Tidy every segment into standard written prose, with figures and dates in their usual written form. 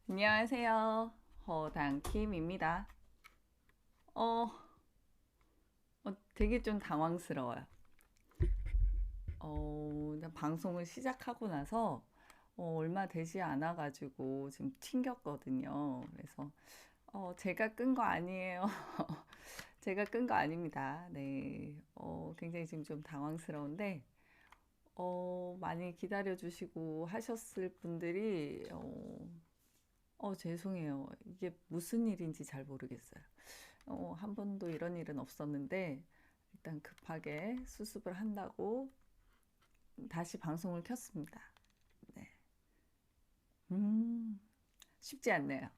안녕하세요. 허당킴입니다. 어, 되게 좀 당황스러워요. 방송을 시작하고 나서 얼마 되지 않아가지고 지금 튕겼거든요. 그래서 제가 끈 거 아니에요. 제가 끈 거 아닙니다. 네, 굉장히 지금 좀 당황스러운데 많이 기다려주시고 하셨을 분들이 죄송해요. 이게 무슨 일인지 잘 모르겠어요. 한 번도 이런 일은 없었는데 일단 급하게 수습을 한다고 다시 방송을 켰습니다. 네. 음, 쉽지 않네요.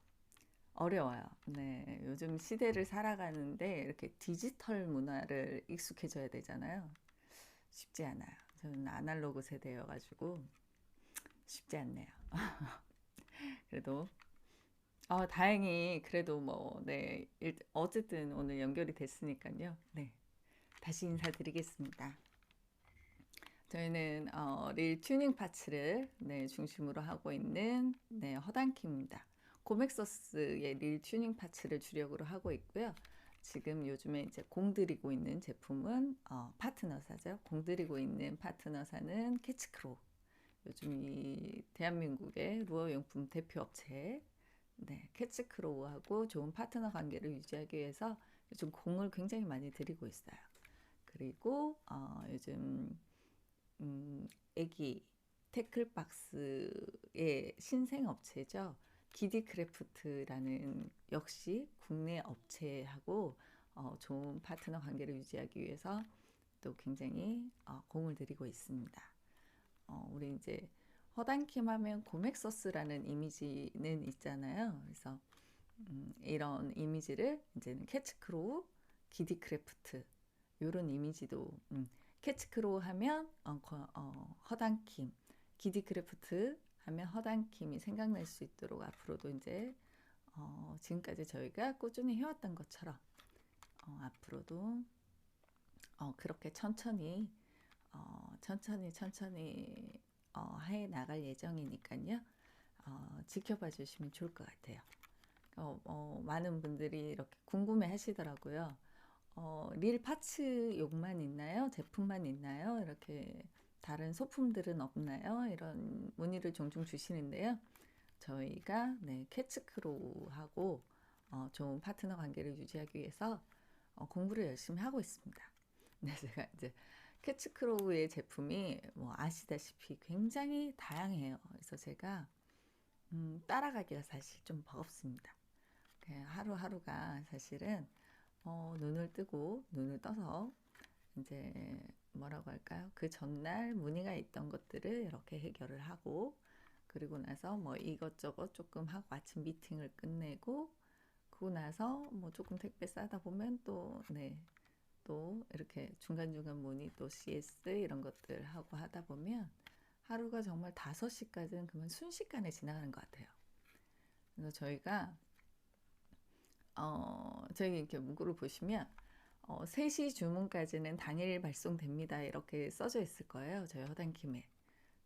어려워요. 네. 요즘 시대를 살아가는데 이렇게 디지털 문화를 익숙해져야 되잖아요. 쉽지 않아요. 저는 아날로그 세대여가지고 쉽지 않네요. 그래도 다행히 그래도 뭐, 네. 어쨌든 오늘 연결이 됐으니까요. 네. 다시 인사드리겠습니다. 저희는 릴 튜닝 파츠를 네, 중심으로 하고 있는 네, 허당키입니다. 고맥서스의 릴 튜닝 파츠를 주력으로 하고 있고요. 지금 요즘에 이제 공들이고 있는 제품은 파트너사죠. 공들이고 있는 파트너사는 캐치크로우. 요즘 이 대한민국의 루어 용품 대표 업체 네, 캐치크로우하고 좋은 파트너 관계를 유지하기 위해서 요즘 공을 굉장히 많이 들이고 있어요. 그리고 요즘 애기 태클박스의 신생 업체죠. 기디크래프트라는 역시 국내 업체하고 좋은 파트너 관계를 유지하기 위해서 또 굉장히 공을 들이고 있습니다. 우리 이제 허당킴 하면 고맥서스라는 이미지는 있잖아요. 그래서 이런 이미지를 이제는 캐치크로우, 기디크래프트 이런 이미지도 캐치크로우 하면 허당킴, 기디크래프트 하면 허당킴이 생각날 수 있도록 앞으로도 이제 지금까지 저희가 꾸준히 해왔던 것처럼 앞으로도 그렇게 천천히 해 나갈 예정이니까요. 지켜봐 주시면 좋을 것 같아요. 많은 분들이 이렇게 궁금해 하시더라고요. 릴 파츠용만 있나요? 제품만 있나요? 이렇게 다른 소품들은 없나요? 이런 문의를 종종 주시는데요. 저희가 네, 캐츠크로우하고 좋은 파트너 관계를 유지하기 위해서 공부를 열심히 하고 있습니다. 네, 제가 이제 캐츠크로우의 제품이 뭐 아시다시피 굉장히 다양해요. 그래서 제가 따라가기가 사실 좀 버겁습니다. 하루하루가 사실은 눈을 뜨고 눈을 떠서 이제 뭐라고 할까요? 그 전날 문의가 있던 것들을 이렇게 해결을 하고 그리고 나서 뭐 이것저것 조금 하고 아침 미팅을 끝내고 그러고 나서 뭐 조금 택배 싸다 보면 또 네, 또 이렇게 중간중간 문의 또 CS 이런 것들 하고 하다 보면 하루가 정말 5시까지는 그만 순식간에 지나가는 것 같아요. 그래서 저희 이렇게 문구를 보시면 3시 주문까지는 당일 발송됩니다. 이렇게 써져 있을 거예요. 저희 허당킴에.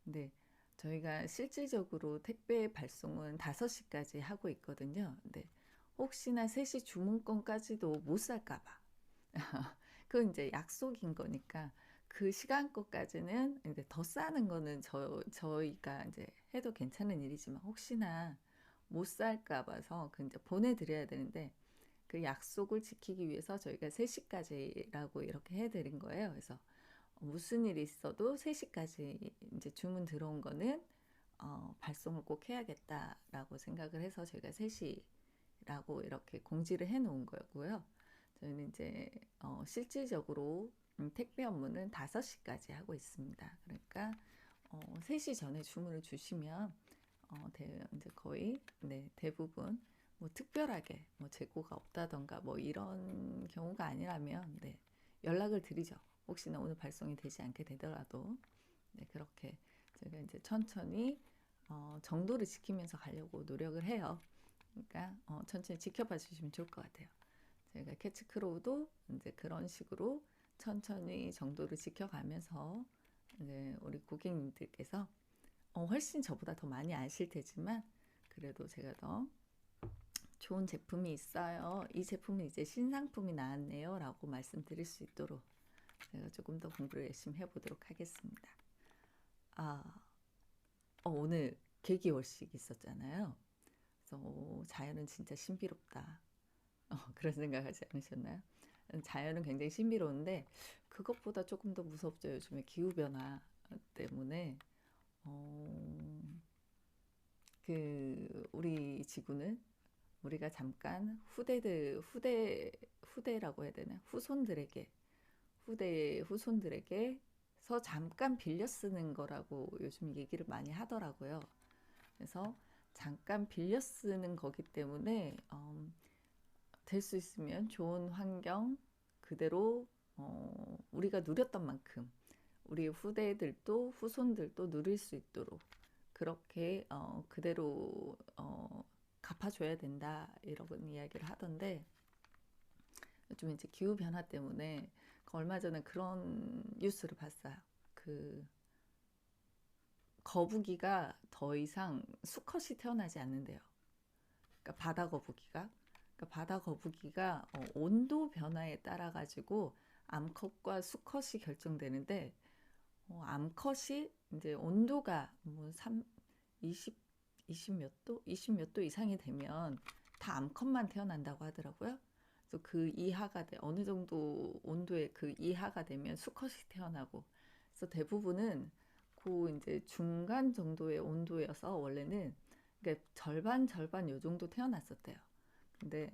근데 저희가 실질적으로 택배 발송은 5시까지 하고 있거든요. 근데 혹시나 3시 주문권까지도 못 살까봐. 그건 이제 약속인 거니까 그 시간 것까지는 이제 더 싸는 거는 저희가 이제 해도 괜찮은 일이지만 혹시나 못 살까 봐서 그 이제 보내드려야 되는데 그 약속을 지키기 위해서 저희가 3시까지라고 이렇게 해드린 거예요. 그래서 무슨 일이 있어도 3시까지 이제 주문 들어온 거는 발송을 꼭 해야겠다라고 생각을 해서 저희가 3시라고 이렇게 공지를 해 놓은 거고요. 저희는 이제 실질적으로 택배 업무는 5시까지 하고 있습니다. 그러니까 3시 전에 주문을 주시면 이제 거의 네, 대부분 뭐 특별하게 뭐 재고가 없다던가 뭐 이런 경우가 아니라면 네, 연락을 드리죠. 혹시나 오늘 발송이 되지 않게 되더라도 네, 그렇게 제가 이제 천천히 정도를 지키면서 가려고 노력을 해요. 그러니까 천천히 지켜봐 주시면 좋을 것 같아요. 저희가 캐치크로우도 이제 그런 식으로 천천히 정도를 지켜가면서 이제 우리 고객님들께서 훨씬 저보다 더 많이 아실 테지만 그래도 제가 더 좋은 제품이 있어요. 이 제품은 이제 신상품이 나왔네요. 라고 말씀드릴 수 있도록 제가 조금 더 공부를 열심히 해보도록 하겠습니다. 오늘 계기월식 있었잖아요. 그래서 자연은 진짜 신비롭다. 그런 생각하지 않으셨나요? 자연은 굉장히 신비로운데 그것보다 조금 더 무섭죠. 요즘에 기후변화 때문에 우리 지구는 우리가 잠깐 후대라고 해야 되나? 후손들에게서 잠깐 빌려 쓰는 거라고 요즘 얘기를 많이 하더라고요. 그래서 잠깐 빌려 쓰는 거기 때문에 될 수 있으면 좋은 환경 그대로 우리가 누렸던 만큼 우리 후손들도 누릴 수 있도록 그렇게 그대로 갚아줘야 된다 이런 이야기를 하던데 요즘 이제 기후 변화 때문에 얼마 전에 그런 뉴스를 봤어요. 거북이가 더 이상 수컷이 태어나지 않는데요. 그러니까 바다 거북이가 온도 변화에 따라 가지고 암컷과 수컷이 결정되는데 암컷이 이제 온도가 뭐 20 몇 도 이상이 되면 다 암컷만 태어난다고 하더라고요. 그래서 어느 정도 온도의 그 이하가 되면 수컷이 태어나고, 그래서 대부분은 이제 중간 정도의 온도여서 원래는 그러니까 절반 요 정도 태어났었대요. 근데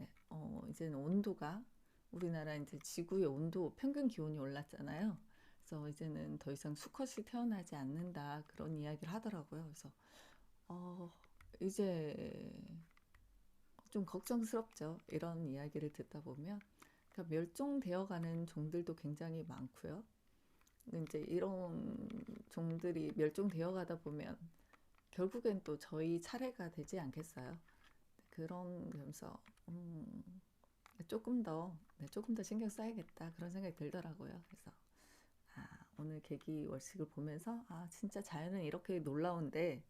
이제는 온도가 우리나라 이제 지구의 온도 평균 기온이 올랐잖아요. 그래서 이제는 더 이상 수컷이 태어나지 않는다 그런 이야기를 하더라고요. 그래서 이제 좀 걱정스럽죠. 이런 이야기를 듣다 보면. 그러니까 멸종되어 가는 종들도 굉장히 많고요. 이제 이런 종들이 멸종되어 가다 보면 결국엔 또 저희 차례가 되지 않겠어요. 그런 점에서 조금 더 신경 써야겠다 그런 생각이 들더라고요. 그래서 오늘 계기월식을 보면서 진짜 자연은 이렇게 놀라운데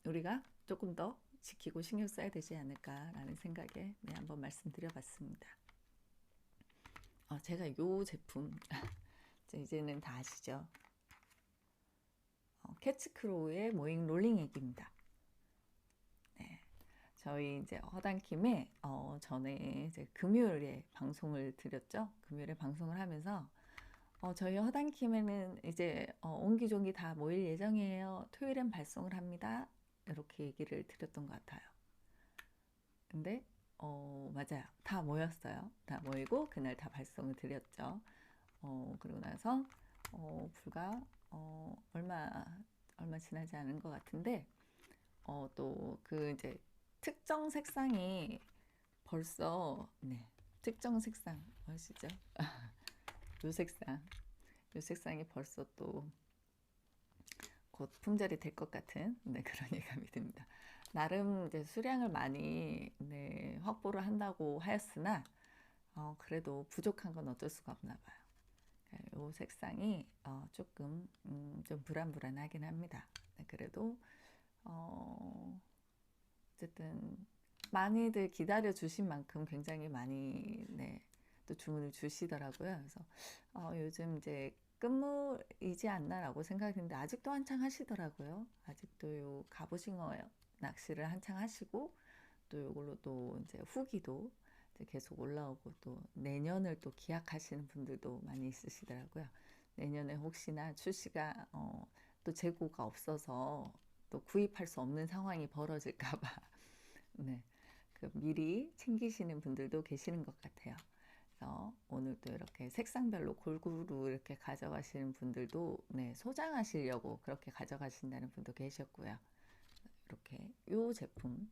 우리가 조금 더 지키고 신경 써야 되지 않을까라는 생각에 한번 말씀드려봤습니다. 제가 요 제품 이제는 다 아시죠? 캐치크로우의 모잉 롤링 액입니다. 네, 저희 이제 허당킴에 전에 이제 금요일에 방송을 드렸죠. 금요일에 방송을 하면서 저희 허당킴에는 이제 옹기종기 다 모일 예정이에요. 토요일엔 발송을 합니다. 이렇게 얘기를 드렸던 것 같아요. 근데 맞아요. 다 모였어요. 다 모이고 그날 다 발송을 드렸죠. 그러고 나서 불과 얼마 지나지 않은 것 같은데 또 이제 특정 색상이 벌써 특정 색상 아시죠? 요 색상이 벌써 또 곧 품절이 될 것 같은 그런 예감이 듭니다. 나름 이제 수량을 많이 확보를 한다고 하였으나 그래도 부족한 건 어쩔 수가 없나 봐요. 이 색상이 조금 좀 불안불안하긴 합니다. 그래도 어쨌든 많이들 기다려 주신 만큼 굉장히 많이 또 주문을 주시더라고요. 그래서 요즘 이제 끝물이지 않나라고 생각했는데 아직도 한창 하시더라고요. 아직도 요 갑오징어 낚시를 한창 하시고 또 요걸로 또 이제 후기도 이제 계속 올라오고 또 내년을 또 기약하시는 분들도 많이 있으시더라고요. 내년에 혹시나 출시가 또 재고가 없어서 또 구입할 수 없는 상황이 벌어질까봐 미리 챙기시는 분들도 계시는 것 같아요. 그래서 오늘도 이렇게 색상별로 골고루 이렇게 가져가시는 분들도 소장하시려고 그렇게 가져가신다는 분도 계셨고요. 이렇게 이 제품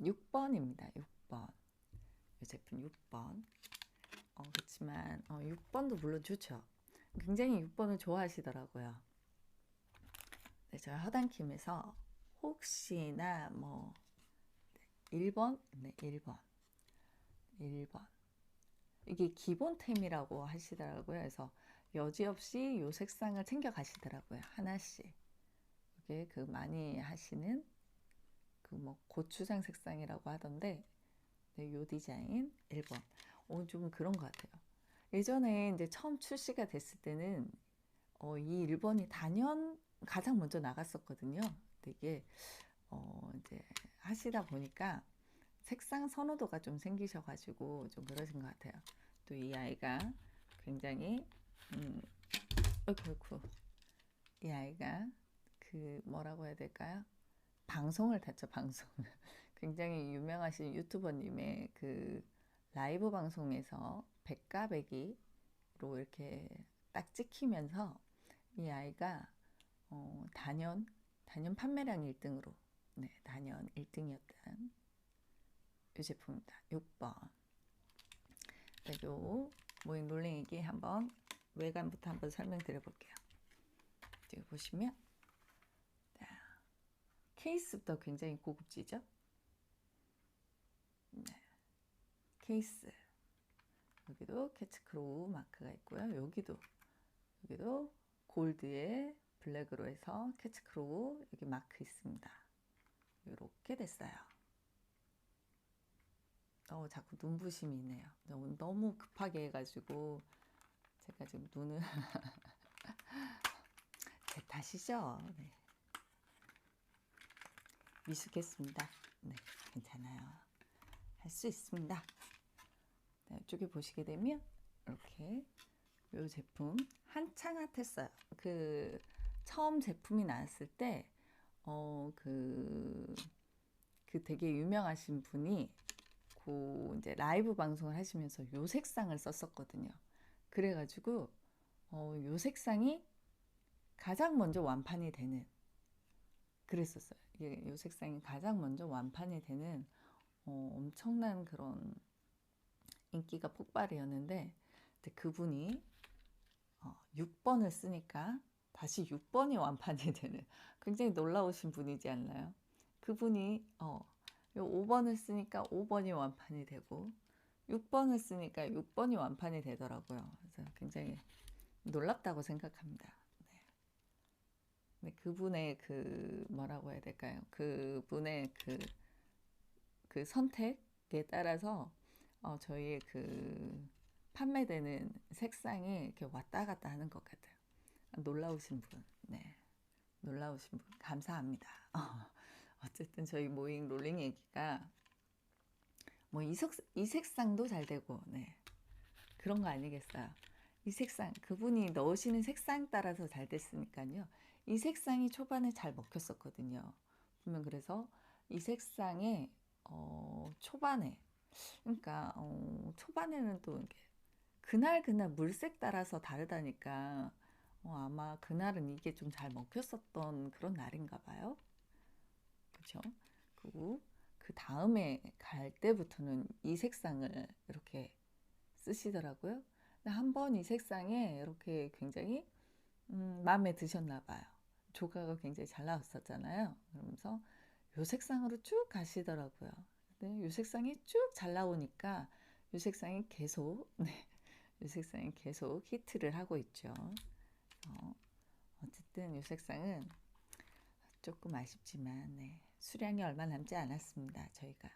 6번입니다. 6번. 이 제품 6번. 그렇지만 6번도 물론 좋죠. 굉장히 6번을 좋아하시더라고요. 저희 허당킴에서 혹시나 1번? 1번. 이게 기본템이라고 하시더라고요. 그래서 여지없이 이 색상을 챙겨 가시더라고요. 하나씩. 그게 그 많이 하시는 그 뭐 고추장 색상이라고 하던데, 네, 요 디자인 1번. 좀 그런 것 같아요. 예전에 이제 처음 출시가 됐을 때는 이 1번이 단연 가장 먼저 나갔었거든요. 근데 이게 이제 하시다 보니까 색상 선호도가 좀 생기셔가지고 좀 그러신 것 같아요. 또 이 아이가 굉장히 어이구, 이 아이가 그 뭐라고 해야 될까요? 방송을 탔죠, 방송. 굉장히 유명하신 유튜버님의 그 라이브 방송에서 백가백이로 이렇게 딱 찍히면서 이 아이가 단연 판매량 1등으로, 네, 단연 1등이었던 이 제품입니다. 6번. 네, 요 모잉 롤링이기 한번 외관부터 한번 설명드려 볼게요. 지금 보시면 케이스부터 굉장히 고급지죠? 네. 케이스. 여기도 캐치크로우 마크가 있고요. 여기도 골드에 블랙으로 해서 캐치크로우 여기 마크 있습니다. 이렇게 됐어요. 자꾸 눈부심이 있네요. 너무 급하게 해가지고 제가 지금 눈을 제 탓이죠. 네. 미숙했습니다. 네, 괜찮아요. 할 수 있습니다. 네, 이쪽에 보시게 되면 이렇게 이 제품 한창 핫했어요. 그 처음 제품이 나왔을 때 그 되게 유명하신 분이 그 이제 라이브 방송을 하시면서 요 색상을 썼었거든요. 그래가지고 요 색상이 가장 먼저 완판이 되는, 그랬었어요. 요 색상이 가장 먼저 완판이 되는 엄청난 그런 인기가 폭발이었는데, 그분이 6번을 쓰니까 다시 6번이 완판이 되는 굉장히 놀라우신 분이지 않나요? 그분이 5번을 쓰니까 5번이 완판이 되고 6번을 쓰니까 6번이 완판이 되더라고요. 그래서 굉장히 놀랍다고 생각합니다. 네, 그분의 그 뭐라고 해야 될까요? 그분의 그 선택에 따라서 저희의 그 판매되는 색상이 이렇게 왔다 갔다 하는 것 같아요. 놀라우신 분, 네, 놀라우신 분 감사합니다. 어쨌든 저희 모잉 롤링 얘기가 뭐 이 색상도 잘 되고, 네, 그런 거 아니겠어요? 이 색상, 그분이 넣으시는 색상 따라서 잘 됐으니까요. 이 색상이 초반에 잘 먹혔었거든요. 보면 그래서 이 색상에 초반에, 그러니까 초반에는 또 이렇게 그날 물색 따라서 다르다니까 아마 그날은 이게 좀 잘 먹혔었던 그런 날인가 봐요. 그렇죠? 그리고 그 다음에 갈 때부터는 이 색상을 이렇게 쓰시더라고요. 한번 이 색상에 이렇게 굉장히 마음에 드셨나 봐요. 조가가 굉장히 잘 나왔었잖아요. 그러면서 요 색상으로 쭉 가시더라고요. 근데 요 색상이 쭉 잘 나오니까 요 색상이 계속 네, 요 색상이 계속 히트를 하고 있죠. 어쨌든 요 색상은 조금 아쉽지만 네, 수량이 얼마 남지 않았습니다. 저희가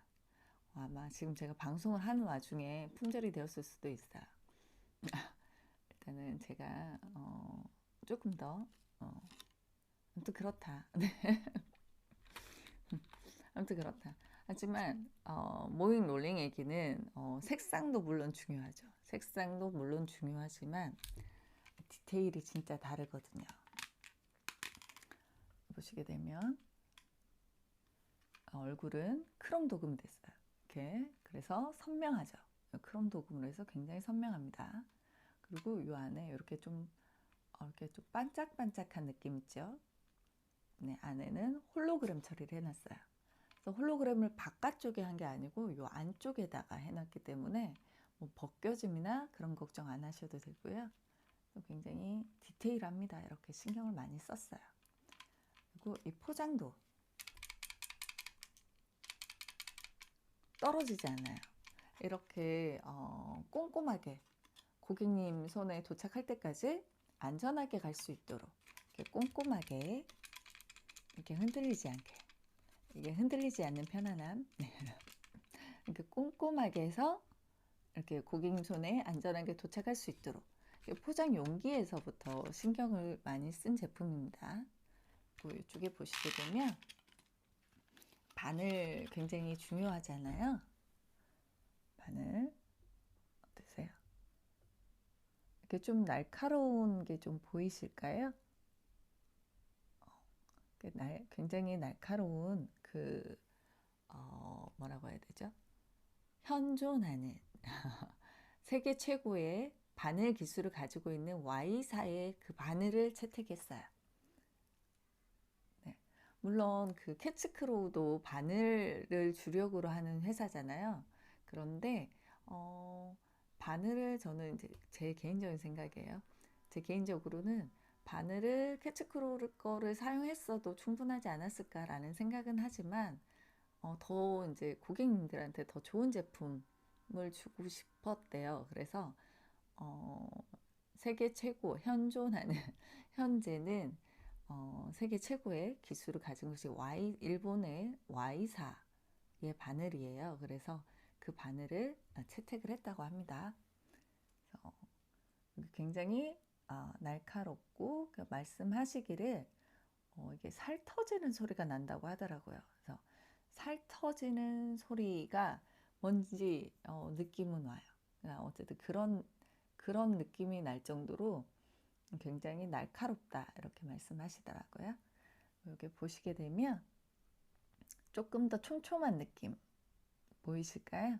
아마 지금 제가 방송을 하는 와중에 품절이 되었을 수도 있어요. 일단은 제가 조금 더 아무튼 그렇다. 네. 아무튼 그렇다. 하지만 모잉 롤링 얘기는 색상도 물론 중요하죠. 색상도 물론 중요하지만 디테일이 진짜 다르거든요. 보시게 되면 얼굴은 크롬 도금 됐어요. 이렇게 그래서 선명하죠. 크롬 도금으로 해서 굉장히 선명합니다. 그리고 이 안에 이렇게 좀 반짝반짝한 느낌 있죠. 네, 안에는 홀로그램 처리를 해놨어요. 그래서 홀로그램을 바깥쪽에 한 게 아니고 이 안쪽에다가 해놨기 때문에 뭐 벗겨짐이나 그런 걱정 안 하셔도 되고요. 굉장히 디테일합니다. 이렇게 신경을 많이 썼어요. 그리고 이 포장도 떨어지지 않아요. 이렇게 꼼꼼하게 고객님 손에 도착할 때까지 안전하게 갈 수 있도록 이렇게 꼼꼼하게 이렇게 흔들리지 않게, 이게 흔들리지 않는 편안함. 이렇게 꼼꼼하게 해서 이렇게 고객님 손에 안전하게 도착할 수 있도록 포장 용기에서부터 신경을 많이 쓴 제품입니다. 이쪽에 보시게 되면 바늘 굉장히 중요하잖아요. 바늘 어떠세요? 이렇게 좀 날카로운 게 좀 보이실까요? 굉장히 날카로운 뭐라고 해야 되죠? 현존하는 세계 최고의 바늘 기술을 가지고 있는 Y사의 그 바늘을 채택했어요. 네. 물론 그 캐치크로우도 바늘을 주력으로 하는 회사잖아요. 그런데 바늘을 저는 이제 제 개인적인 생각이에요. 제 개인적으로는 바늘을 캐치크로우 거를 사용했어도 충분하지 않았을까라는 생각은 하지만 더 이제 고객님들한테 더 좋은 제품을 주고 싶었대요. 그래서 세계 최고 현존하는 현재는 세계 최고의 기술을 가진 것이 일본의 Y사의 바늘이에요. 그래서 그 바늘을 채택을 했다고 합니다. 굉장히 날카롭고 말씀하시기를 이게 살 터지는 소리가 난다고 하더라고요. 그래서 살 터지는 소리가 뭔지 느낌은 와요. 그러니까 어쨌든 그런 느낌이 날 정도로 굉장히 날카롭다 이렇게 말씀하시더라고요. 여기 보시게 되면 조금 더 촘촘한 느낌 보이실까요?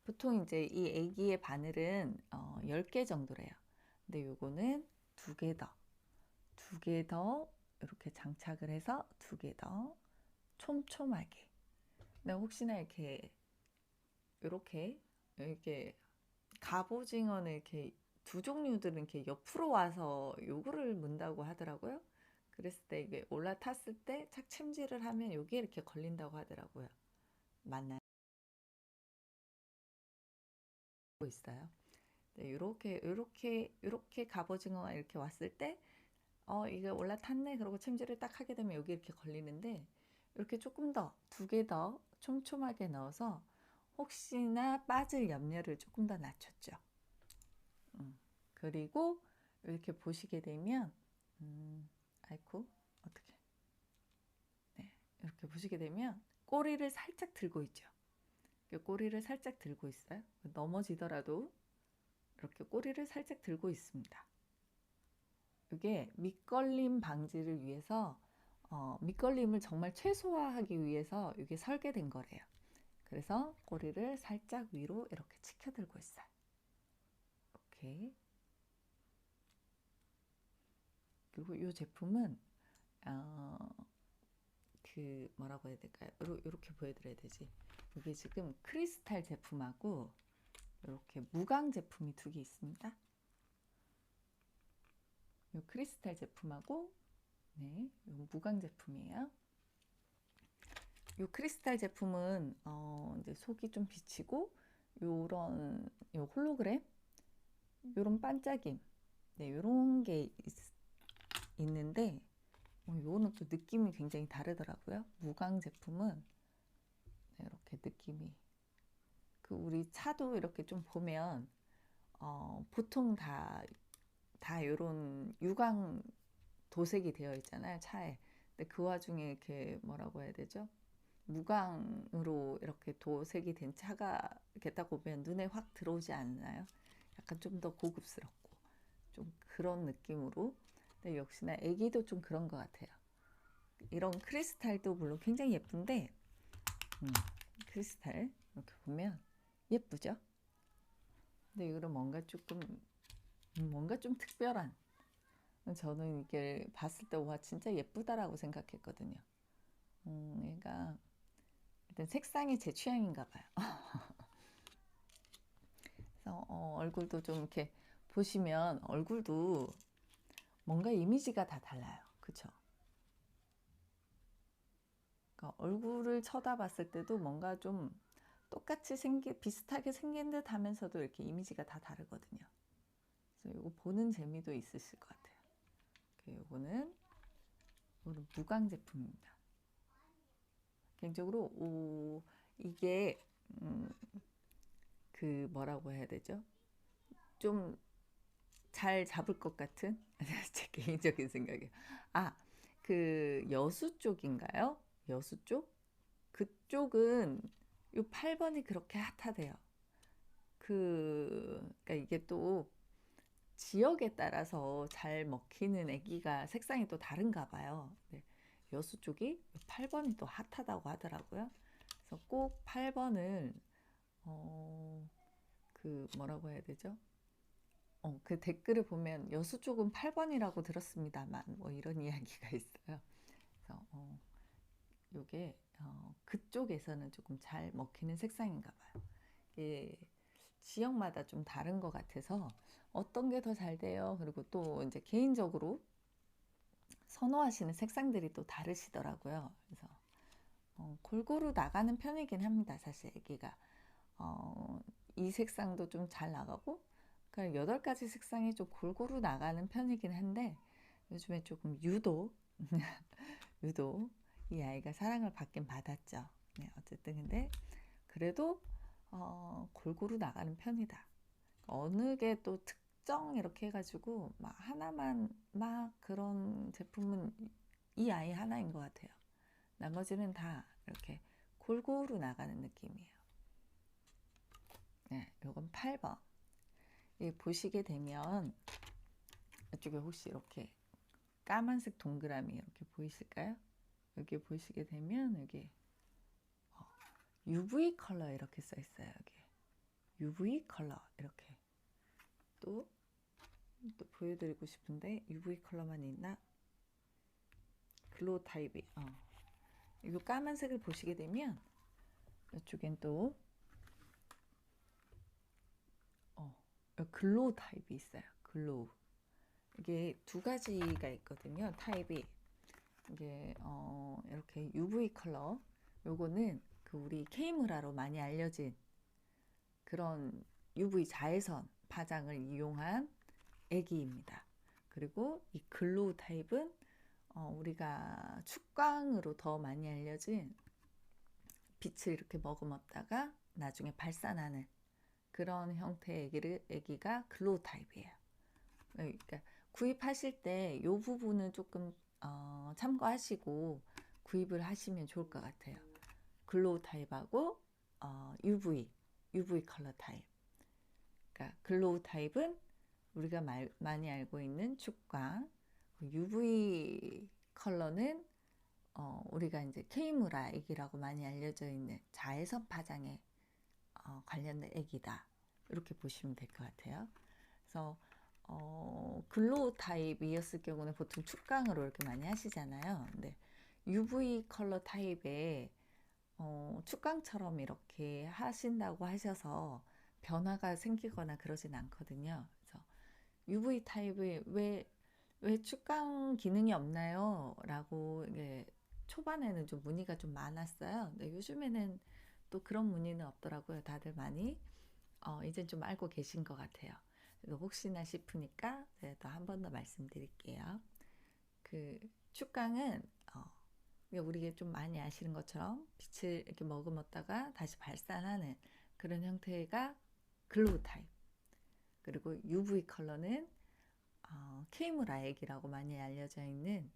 보통 이제 이 애기의 바늘은 10개 정도래요. 근데 요거는 2개 더 이렇게 장착을 해서 2개 더 촘촘하게. 근데 혹시나 이렇게 갑오징어는 이렇게 두 종류들은 이렇게 옆으로 와서 요거를 문다고 하더라고요. 그랬을 때 이게 올라탔을 때 착침질을 하면 여기에 이렇게 걸린다고 하더라고요. 맞나요? 있어요. 네, 이렇게 갑오징어가 이렇게 왔을 때 이게 올라탔네 그러고 침질을 딱 하게 되면 여기 이렇게 걸리는데 이렇게 조금 더 2개 더 촘촘하게 넣어서 혹시나 빠질 염려를 조금 더 낮췄죠. 그리고 이렇게 보시게 되면 아이쿠 어떻게 네, 이렇게 보시게 되면 꼬리를 살짝 들고 있죠. 꼬리를 살짝 들고 있어요. 넘어지더라도 이렇게 꼬리를 살짝 들고 있습니다. 이게 밑걸림 방지를 위해서 밑걸림을 정말 최소화하기 위해서 이게 설계된 거래요. 그래서 꼬리를 살짝 위로 이렇게 치켜 들고 있어요. 이렇게. 그리고 이 제품은 뭐라고 해야 될까요? 이렇게 보여드려야 되지. 이게 지금 크리스탈 제품하고 이렇게 무광 제품이 2개 있습니다. 이 크리스탈 제품하고 네, 이 무광 제품이에요. 이 크리스탈 제품은 이제 속이 좀 비치고 요런 홀로그램 요런 반짝임 네, 요런 게 있는데 요거는 또 느낌이 굉장히 다르더라고요. 무광 제품은 네, 이렇게 느낌이 우리 차도 이렇게 좀 보면 보통 다 요런 유광 도색이 되어 있잖아요, 차에. 근데 그 와중에 이렇게 뭐라고 해야 되죠? 무광으로 이렇게 도색이 된 차가 이렇게 딱 보면 눈에 확 들어오지 않나요? 약간 좀 더 고급스럽고 좀 그런 느낌으로. 근데 역시나 애기도 좀 그런 것 같아요. 이런 크리스탈도 물론 굉장히 예쁜데 크리스탈 이렇게 보면 예쁘죠? 근데 이거는 뭔가 좀 특별한 저는 이게 봤을 때 와 진짜 예쁘다라고 생각했거든요. 얘가 일단 색상이 제 취향인가 봐요. 그래서 얼굴도 좀 이렇게 보시면 얼굴도 뭔가 이미지가 다 달라요. 그쵸? 그러니까 얼굴을 쳐다봤을 때도 뭔가 좀 똑같이 비슷하게 생긴 듯 하면서도 이렇게 이미지가 다 다르거든요. 그래서 이거 보는 재미도 있으실 것 같아요. 이거는 이거는 무광 제품입니다. 개인적으로 이게 그 뭐라고 해야 되죠? 좀 잘 잡을 것 같은 제 개인적인 생각이에요. 아, 그 여수 쪽인가요? 여수 쪽? 그쪽은 요 8번이 그렇게 핫하대요. 그러니까 이게 또 지역에 따라서 잘 먹히는 애기가 색상이 또 다른가 봐요. 네, 여수 쪽이 8번이 또 핫하다고 하더라고요. 그래서 꼭 8번을 그 뭐라고 해야 되죠? 그 댓글을 보면 여수 쪽은 8번이라고 들었습니다만 뭐 이런 이야기가 있어요. 그래서 요게 그쪽에서는 조금 잘 먹히는 색상인가 봐요. 이게 지역마다 좀 다른 것 같아서 어떤 게 더 잘 돼요. 그리고 또 이제 개인적으로 선호하시는 색상들이 또 다르시더라고요. 그래서 골고루 나가는 편이긴 합니다. 사실 애기가 이 색상도 좀 잘 나가고 그러니까 8가지 색상이 좀 골고루 나가는 편이긴 한데 요즘에 조금 유독 이 아이가 사랑을 받긴 받았죠. 네, 어쨌든 근데 그래도 골고루 나가는 편이다. 어느 게 또 특정 이렇게 해가지고 막 하나만 막 그런 제품은 이 아이 하나인 것 같아요. 나머지는 다 이렇게 골고루 나가는 느낌이에요. 네, 요건 8번. 보시게 되면 이쪽에 혹시 이렇게 까만색 동그라미 이렇게 보이실까요? 여기 보시게 되면 여기 UV 컬러 이렇게 써 있어요. 여기 UV 컬러 이렇게 또 보여드리고 싶은데 UV 컬러만 있나? 글로우 타입이 이거 까만색을 보시게 되면 이쪽엔 또 글로우 타입이 있어요. 글로우 이게 2가지가 있거든요. 타입이 이게 이렇게 UV 컬러 요거는 그 우리 K무라로 많이 알려진 그런 UV 자외선 파장을 이용한 애기입니다. 그리고 이 글로우 타입은 우리가 축광으로 더 많이 알려진 빛을 이렇게 머금었다가 나중에 발산하는 그런 형태의 애기가 글로우 타입이에요. 그러니까 구입하실 때 이 부분은 조금 참고하시고 구입을 하시면 좋을 것 같아요. 글로우 타입하고 UV 컬러 타입. 그러니까 글로우 타입은 우리가 많이 알고 있는 축광, UV 컬러는 우리가 이제 K무라 액이라고 많이 알려져 있는 자외선 파장에 관련된 액이다. 이렇게 보시면 될 것 같아요. 그래서 글로우 타입이었을 경우는 보통 축광으로 이렇게 많이 하시잖아요. 근데 UV 컬러 타입에 축광처럼 이렇게 하신다고 하셔서 변화가 생기거나 그러진 않거든요. 그래서 UV 타입이 왜 축광 기능이 없나요? 라고 초반에는 좀 문의가 좀 많았어요. 근데 요즘에는 또 그런 문의는 없더라고요. 다들 많이 이젠 좀 알고 계신 것 같아요. 그래서 혹시나 싶으니까 제가 또 한 번 더 말씀드릴게요. 그 축광은 우리가 좀 많이 아시는 것처럼 빛을 이렇게 머금었다가 다시 발산하는 그런 형태가 글로우 타입. 그리고 UV 컬러는 K무라액이라고 많이 알려져 있는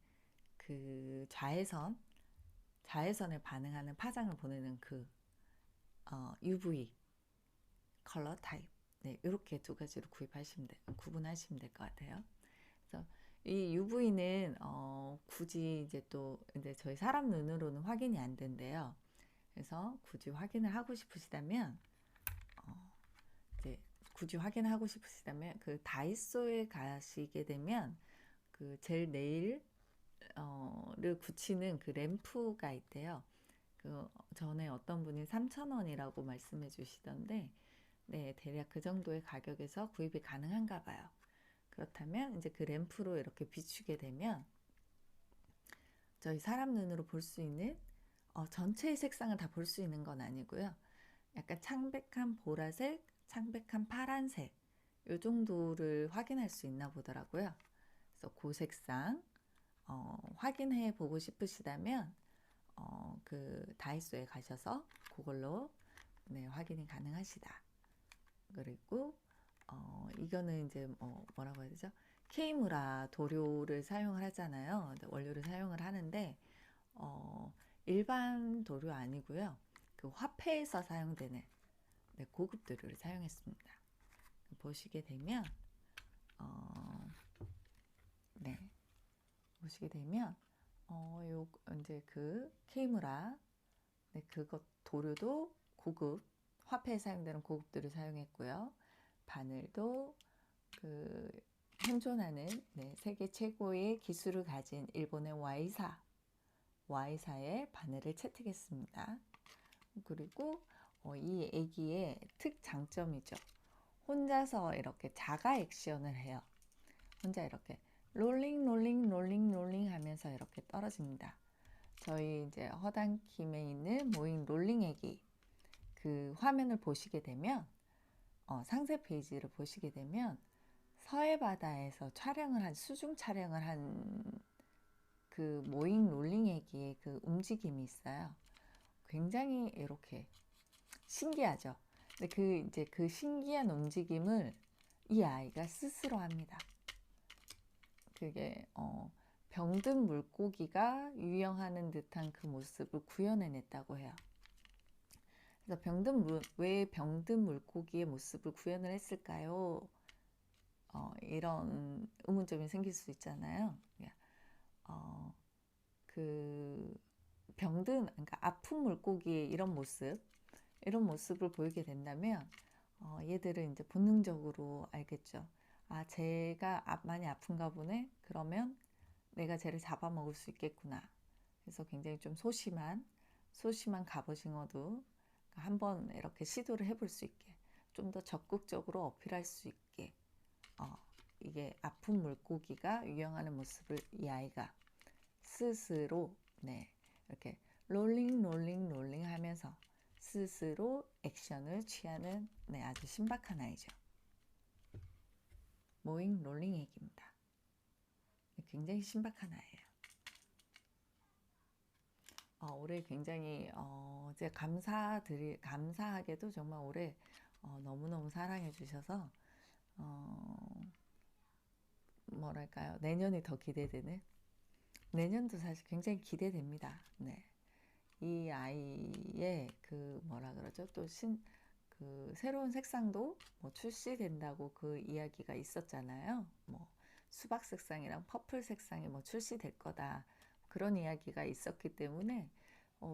그 자외선에 반응하는 파장을 보내는 그 UV 컬러 타입. 네, 이렇게 2가지로 구분하시면 될 것 같아요. 그래서 이 UV는 굳이 이제 저희 사람 눈으로는 확인이 안 된대요. 그래서 굳이 확인을 하고 싶으시다면 이제 굳이 확인하고 싶으시다면 그 다이소에 가시게 되면 그 젤 네일을 붙이는 그 램프가 있대요. 그 전에 어떤 분이 3,000원이라고 말씀해 주시던데 네, 대략 그 정도의 가격에서 구입이 가능한가 봐요. 그렇다면 이제 그 램프로 이렇게 비추게 되면 저희 사람 눈으로 볼 수 있는 전체의 색상을 다 볼 수 있는 건 아니고요. 약간 창백한 보라색, 창백한 파란색 요 정도를 확인할 수 있나 보더라고요. 그래서 그 색상 확인해 보고 싶으시다면 그 다이소에 가셔서 그걸로 네, 확인이 가능하시다. 그리고 이거는 이제 뭐라고 해야 되죠? 케이무라 도료를 사용을 하잖아요. 원료를 사용을 하는데 일반 도료 아니고요. 그 화폐에서 사용되는 네, 고급 도료를 사용했습니다. 보시게 되면 네, 보시게 되면 요 이제 그 케이무라 네, 그것 도료도 고급 화폐에 사용되는 고급도를 사용했고요. 바늘도 그 현존하는 네, 세계 최고의 기술을 가진 일본의 Y사의 바늘을 채택했습니다. 그리고 이 애기의 특장점이죠. 혼자서 이렇게 자가 액션을 해요. 혼자 이렇게 롤링 하면서 이렇게 떨어집니다. 저희 이제 허당킴에 있는 모잉 롤링 애기 그 화면을 보시게 되면 상세 페이지를 보시게 되면 서해 바다에서 수중 촬영을 한 그 모잉 롤링 애기의 그 움직임이 있어요. 굉장히 이렇게 신기하죠. 근데 이제 그 신기한 움직임을 이 아이가 스스로 합니다. 그게 병든 물고기가 유영하는 듯한 그 모습을 구현해냈다고 해요. 그래서 왜 병든 물고기의 모습을 구현을 했을까요? 이런 의문점이 생길 수 있잖아요. 그 그러니까 아픈 물고기의 이런 모습을 보이게 된다면 얘들은 이제 본능적으로 알겠죠. 아, 쟤가 많이 아픈가 보네. 그러면 내가 쟤를 잡아먹을 수 있겠구나. 그래서 굉장히 좀 소심한 갑오징어도 한번 이렇게 시도를 해볼 수 있게 좀 더 적극적으로 어필할 수 있게 이게 아픈 물고기가 유영하는 모습을 이 아이가 스스로 네, 이렇게 롤링 하면서 스스로 액션을 취하는 네, 아주 신박한 아이죠. 모잉 롤링 애기입니다. 굉장히 신박한 아이예요. 올해 굉장히 제가 감사하게도 정말 올해 너무너무 사랑해 주셔서 뭐랄까요, 내년이 더 기대되는, 내년도 사실 굉장히 기대됩니다. 네. 이 아이의 그 뭐라 그러죠? 그 새로운 색상도 뭐 출시된다고 그 이야기가 있었잖아요. 뭐 수박 색상이랑 퍼플 색상이 뭐 출시될 거다. 그런 이야기가 있었기 때문에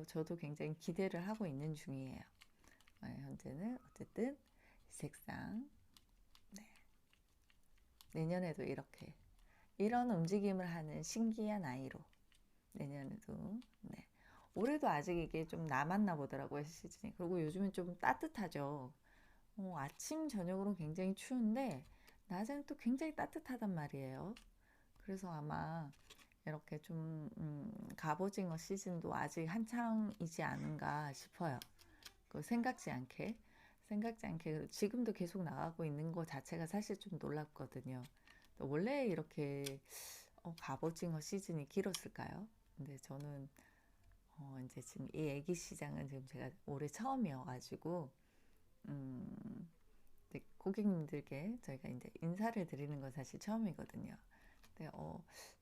저도 굉장히 기대를 하고 있는 중이에요. 현재는 어쨌든 이 색상 네. 내년에도 이런 움직임을 하는 신기한 아이로 내년에도 네. 올해도 아직 이게 좀 남았나 보더라고요, 시즌이. 그리고 요즘은 좀 따뜻하죠. 아침 저녁으로는 굉장히 추운데 낮에는 또 굉장히 따뜻하단 말이에요. 그래서 아마 이렇게 좀 갑오징어 시즌도 아직 한창이지 않은가 싶어요. 생각지 않게 지금도 계속 나가고 있는 것 자체가 사실 좀 놀랍거든요. 원래 이렇게 갑오징어 시즌이 길었을까요? 근데 저는 이제 지금 이 애기 시장은 지금 제가 올해 처음이어가지고 고객님들께 저희가 이제 인사를 드리는 건 사실 처음이거든요. 근데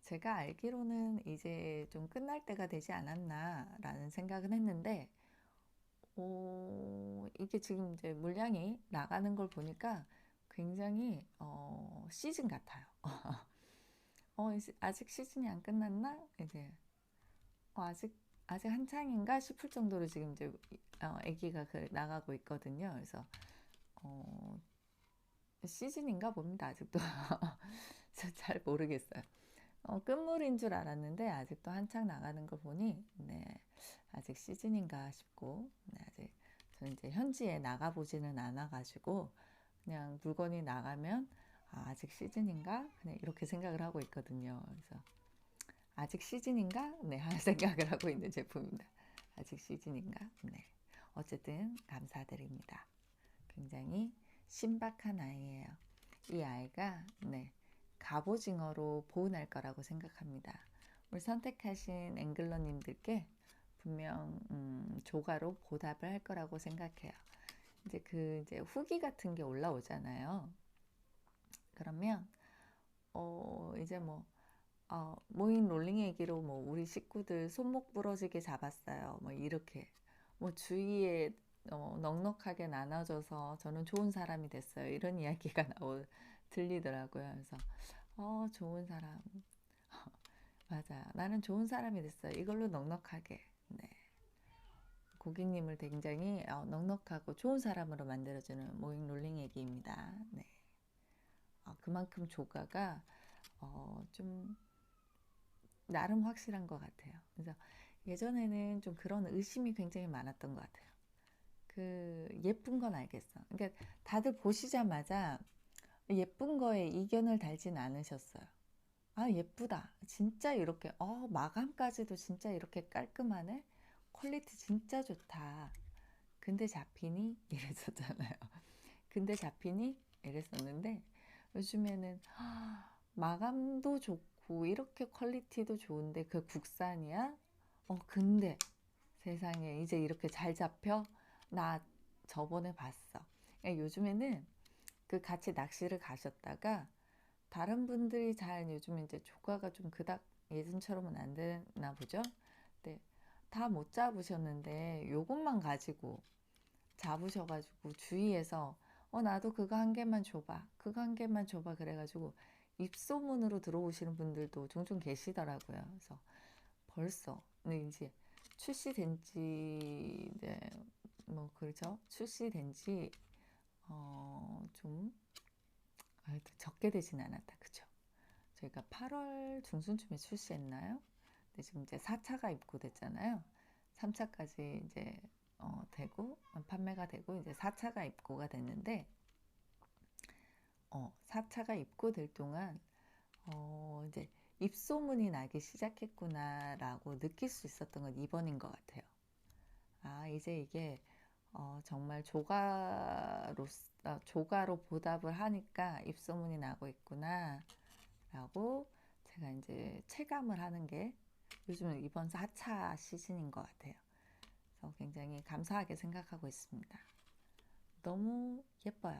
제가 알기로는 이제 좀 끝날 때가 되지 않았나라는 생각은 했는데 이게 지금 이제 물량이 나가는 걸 보니까 굉장히 시즌 같아요. 아직 시즌이 안 끝났나? 이제 아직 한창인가 싶을 정도로 지금 이제 아기가 나가고 있거든요. 그래서 시즌인가 봅니다. 아직도 잘 모르겠어요. 끝물인 줄 알았는데 아직도 한창 나가는 거 보니 네, 아직 시즌인가 싶고 네, 아직 저는 이제 현지에 나가보지는 않아가지고 그냥 물건이 나가면 아직 시즌인가 그냥 이렇게 생각을 하고 있거든요. 그래서 아직 시즌인가? 네, 하는 생각을 하고 있는 제품입니다. 아직 시즌인가? 네. 어쨌든 감사드립니다. 굉장히 신박한 아이예요. 이 아이가 네, 갑오징어로 보온할 거라고 생각합니다. 우리 선택하신 앵글러님들께 분명 조가로 보답을 할 거라고 생각해요. 이제 후기 같은 게 올라오잖아요. 그러면 이제 모인 롤링 얘기로 우리 식구들 손목 부러지게 잡았어요. 이렇게 주위에 넉넉하게 나눠져서 저는 좋은 사람이 됐어요. 이런 이야기가 들리더라고요. 그래서 좋은 사람. 맞아. 나는 좋은 사람이 됐어요. 이걸로 넉넉하게. 네. 고객님을 굉장히 넉넉하고 좋은 사람으로 만들어주는 모잉 롤링 얘기입니다. 네. 그만큼 조가가 좀 나름 확실한 것 같아요. 그래서 예전에는 좀 그런 의심이 굉장히 많았던 것 같아요. 예쁜 건 알겠어. 그러니까 다들 보시자마자 예쁜 거에 이견을 달진 않으셨어요. 아, 예쁘다. 진짜 이렇게, 마감까지도 진짜 이렇게 깔끔하네? 퀄리티 진짜 좋다. 근데 잡히니? 이랬었잖아요. 근데 잡히니? 이랬었는데, 요즘에는, 마감도 좋고, 이렇게 퀄리티도 좋은데, 국산이야? 근데 세상에, 이제 이렇게 잘 잡혀? 나 저번에 봤어. 그러니까 요즘에는 같이 낚시를 가셨다가, 다른 분들이 요즘 이제 조과가 좀 그닥 예전처럼은 안 되나 보죠? 네, 다 못 잡으셨는데 요것만 가지고 잡으셔가지고 주위에서 나도 그거 한 개만 줘봐, 그거 한 개만 줘봐 그래가지고 입소문으로 들어오시는 분들도 종종 계시더라고요. 그래서 벌써 이제 출시된 지 네, 그렇죠? 출시된 지 좀 적게 되진 않았다. 그쵸? 저희가 8월 중순쯤에 출시했나요? 근데 지금 이제 4차가 입고됐잖아요. 3차까지 이제 되고 판매가 되고 이제 4차가 입고가 됐는데 4차가 입고될 동안 이제 입소문이 나기 시작했구나라고 느낄 수 있었던 건 이번인 것 같아요. 아, 이제 이게 정말 조가로 보답을 하니까 입소문이 나고 있구나 라고 제가 이제 체감을 하는 게 요즘 이번 4차 시즌인 것 같아요. 그래서 굉장히 감사하게 생각하고 있습니다. 너무 예뻐요.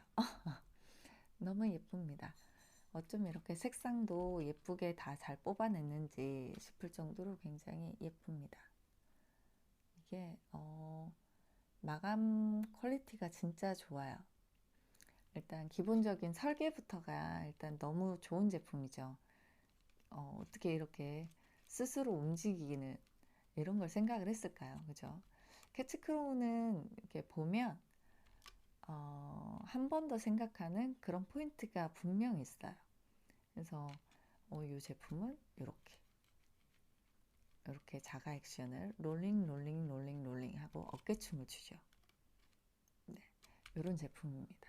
너무 예쁩니다. 어쩜 이렇게 색상도 예쁘게 다 잘 뽑아냈는지 싶을 정도로 굉장히 예쁩니다. 이게 마감 퀄리티가 진짜 좋아요. 일단 기본적인 설계부터가 일단 너무 좋은 제품이죠. 어떻게 이렇게 스스로 움직이는 이런 걸 생각을 했을까요? 그죠? 캐치크로우는 이렇게 보면 한 번 더 생각하는 그런 포인트가 분명히 있어요. 그래서 이 제품은 이렇게 자가 액션을 롤링 롤링 롤링 롤링 하고 어깨춤을 추죠. 네, 이런 제품입니다.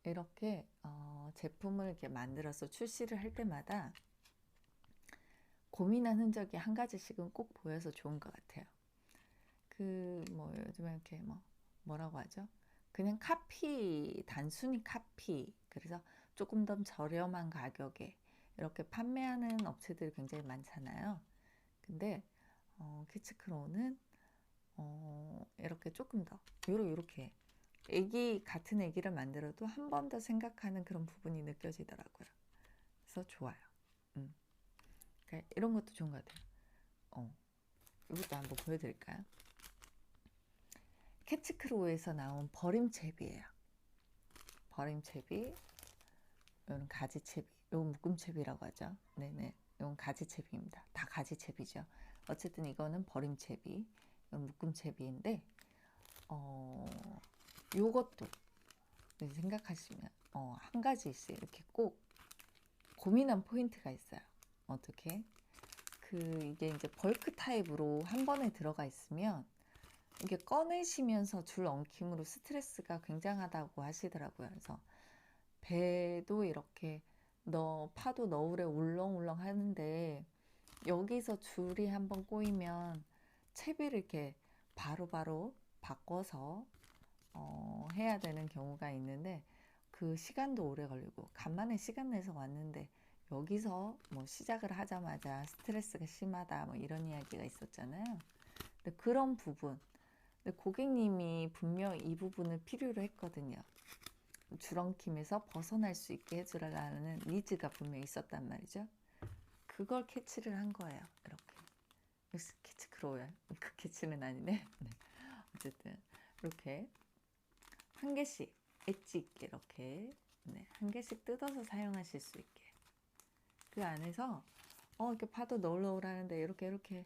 이렇게 제품을 이렇게 만들어서 출시를 할 때마다 고민한 흔적이 한 가지씩은 꼭 보여서 좋은 것 같아요. 요즘에 이렇게 뭐라고 하죠? 그냥 단순히 카피. 그래서 조금 더 저렴한 가격에 이렇게 판매하는 업체들이 굉장히 많잖아요. 근데 키치크로우는 이렇게 조금 더 요렇게 같은 애기를 만들어도 한 번 더 생각하는 그런 부분이 느껴지더라고요. 그래서 좋아요. 그러니까 이런 것도 좋은 것 같아요. 이것도 한번 보여드릴까요? 캐치크로우에서 나온 버림채비예요. 버림채비, 이건 가지채비, 이건 묶음채비라고 하죠. 네네, 이건 가지채비입니다. 다 가지채비죠. 어쨌든 이거는 버림채비, 이건 묶음채비인데 요것도 생각하시면 한 가지 있어요. 이렇게 꼭 고민한 포인트가 있어요. 어떻게? 이게 이제 벌크 타입으로 한 번에 들어가 있으면 이게 꺼내시면서 줄 엉킴으로 스트레스가 굉장하다고 하시더라고요. 그래서 배도 이렇게 파도 너울에 울렁울렁 하는데 여기서 줄이 한번 꼬이면 채비를 이렇게 바로바로 바꿔서 해야 되는 경우가 있는데 그 시간도 오래 걸리고 간만에 시간 내서 왔는데 여기서 뭐 시작을 하자마자 스트레스가 심하다 뭐 이런 이야기가 있었잖아요. 근데 그런 부분, 근데 고객님이 분명 이 부분을 필요로 했거든요. 줄엉킴에서 벗어날 수 있게 해주라는 니즈가 분명히 있었단 말이죠. 그걸 캐치를 한 거예요. 이렇게. 캐치 크로우야. 그 캐치는 아니네. 네. 어쨌든 이렇게 한 개씩 엣지 있게 이렇게 한 개씩 뜯어서 사용하실 수 있게. 그 안에서 이렇게 파도 넣으려고 하는데 이렇게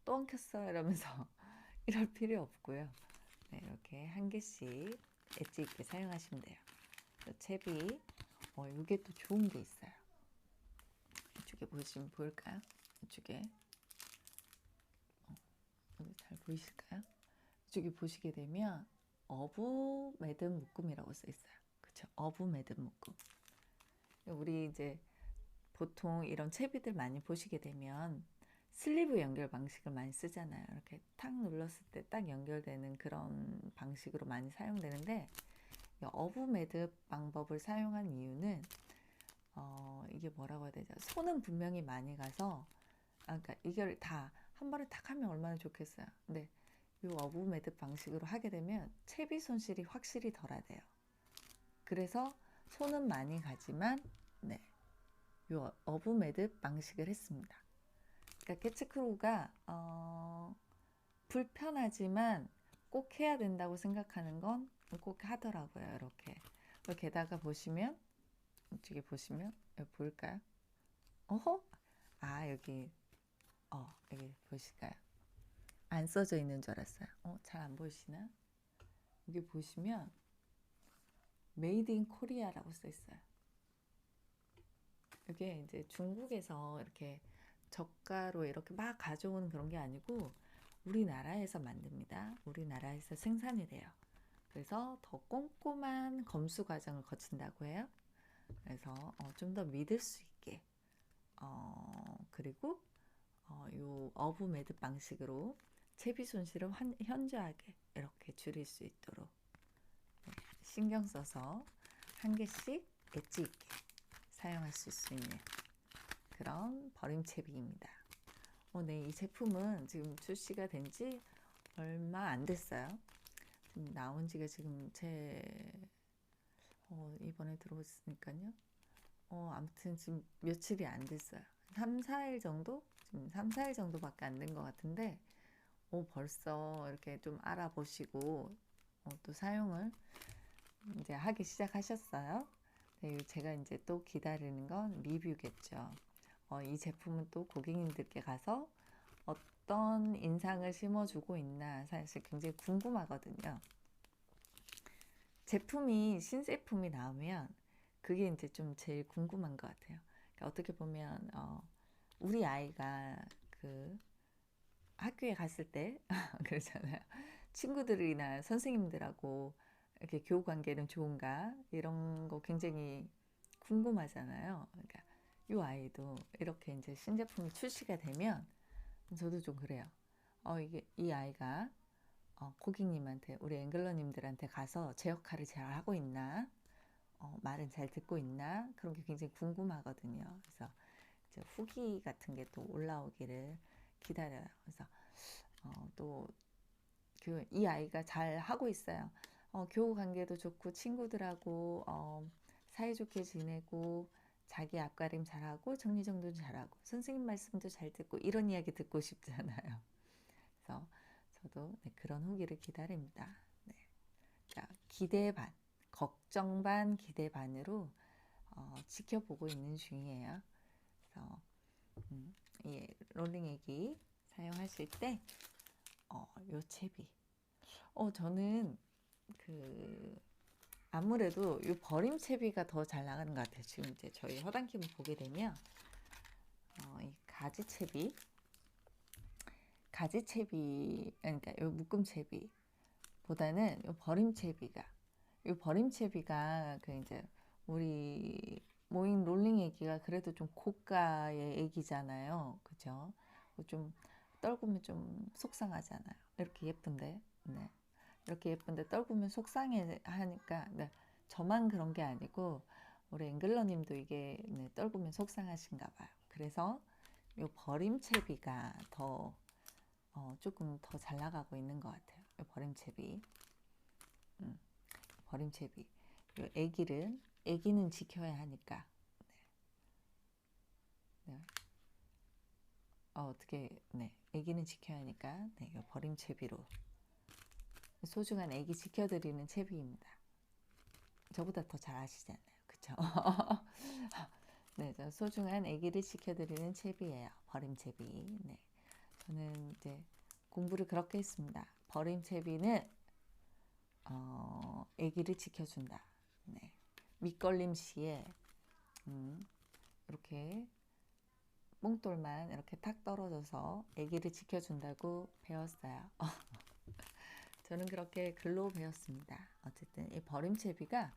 또 엉켰어 이러면서 이럴 필요 없고요. 네, 이렇게 한 개씩 엣지 있게 사용하시면 돼요. 채비 이게 또 좋은 게 있어요. 이쪽에 보시면 보일까요? 이쪽에 잘 보이실까요? 이쪽에 보시게 되면 어부 매듭 묶음이라고 써 있어요. 그렇죠? 어부 매듭 묶음. 우리 이제 보통 이런 채비들 많이 보시게 되면 슬리브 연결 방식을 많이 쓰잖아요. 이렇게 탁 눌렀을 때 딱 연결되는 그런 방식으로 많이 사용되는데 어부 매듭 방법을 사용한 이유는 이게 뭐라고 해야 되죠? 손은 분명히 많이 가서 그러니까 이걸 다 한 번에 탁 하면 얼마나 좋겠어요. 근데 이 어부 매듭 방식으로 하게 되면 채비 손실이 확실히 덜하대요. 그래서 손은 많이 가지만 이 어부 매듭 방식을 했습니다. 그러니까 캐치크로우가 불편하지만 꼭 해야 된다고 생각하는 건 꼭 하더라고요. 이렇게. 게다가 보시면 이쪽에 보시면 여기 보일까요? 어허? 여기 여기 보실까요? 안 써져 있는 줄 알았어요. 잘 안 보이시나? 여기 보시면 메이드 인 코리아라고 써 있어요. 이게 이제 중국에서 이렇게 저가로 이렇게 막 가져오는 그런 게 아니고 우리나라에서 만듭니다. 우리나라에서 생산이 돼요. 그래서 더 꼼꼼한 검수 과정을 거친다고 해요. 그래서 좀 더 믿을 수 있게 그리고 요 어부 매듭 방식으로 채비 손실을 현저하게 이렇게 줄일 수 있도록 신경 써서 한 개씩 엣지 있게 사용하실 수 있는 그런 버림 채비입니다. 네, 이 제품은 지금 출시가 된 지 얼마 안 됐어요. 지금 나온 지가 지금 이번에 들어왔으니까요. 아무튼 지금 며칠이 안 됐어요. 3, 4일 정도? 지금 3, 4일 정도밖에 안 된 것 같은데 벌써 이렇게 좀 알아보시고 또 사용을 이제 하기 시작하셨어요. 네, 제가 이제 또 기다리는 건 리뷰겠죠. 이 제품은 또 고객님들께 가서 어떤 인상을 심어주고 있나 사실 굉장히 궁금하거든요. 제품이 신제품이 나오면 그게 이제 좀 제일 궁금한 것 같아요. 그러니까 어떻게 보면 우리 아이가 그 학교에 갔을 때 그러잖아요. 친구들이나 선생님들하고 이렇게 교우 관계는 좋은가 이런 거 굉장히 궁금하잖아요. 그러니까 이 아이도 이렇게 이제 신제품이 출시가 되면 저도 좀 그래요. 이게 이 아이가 고객님한테 우리 앵글러님들한테 가서 제 역할을 잘 하고 있나, 말은 잘 듣고 있나 그런 게 굉장히 궁금하거든요. 그래서 이제 후기 같은 게 또 올라오기를 기다려요. 그래서 또 이 아이가 잘 하고 있어요. 교우 관계도 좋고 친구들하고 사이좋게 지내고 자기 앞가림 잘하고 정리정돈 잘하고 선생님 말씀도 잘 듣고 이런 이야기 듣고 싶잖아요. 그래서 저도 그런 후기를 기다립니다. 네. 자, 기대 반, 걱정 반, 기대 반으로 지켜보고 있는 중이에요. 그래서 이 롤링 애기 사용하실 때 요 채비 저는 아무래도 이 버림 채비가 더 잘 나가는 것 같아요. 지금 이제 저희 허당킴을 보게 되면 이 가지 채비 그러니까 이 묶음 채비보다는 이 버림 채비가 그 이제 우리 모잉 롤링 애기가 그래도 좀 고가의 애기잖아요. 그죠? 좀 떨구면 좀 속상하잖아요. 이렇게 예쁜데. 네. 이렇게 예쁜데 떨구면 속상해 하니까 저만 그런 게 아니고 우리 앵글러님도 이게 네, 떨구면 속상하신가 봐요. 그래서 요 버림채비가 더 조금 더 잘 나가고 있는 것 같아요. 요 버림채비, 버림채비. 요 애기는 지켜야 하니까. 네. 어떻게 애기는 지켜야 하니까 요 버림채비로 소중한 애기 지켜드리는 채비입니다. 저보다 더 잘 아시잖아요, 그쵸? 네, 저 소중한 애기를 지켜드리는 채비예요. 버림채비. 네, 저는 이제 공부를 그렇게 했습니다. 버림채비는 애기를 지켜준다. 네, 밑걸림 시에 이렇게 뽕돌만 이렇게 탁 떨어져서 애기를 지켜준다고 배웠어요. 저는 그렇게 글로 배웠습니다. 어쨌든 이 버림채비가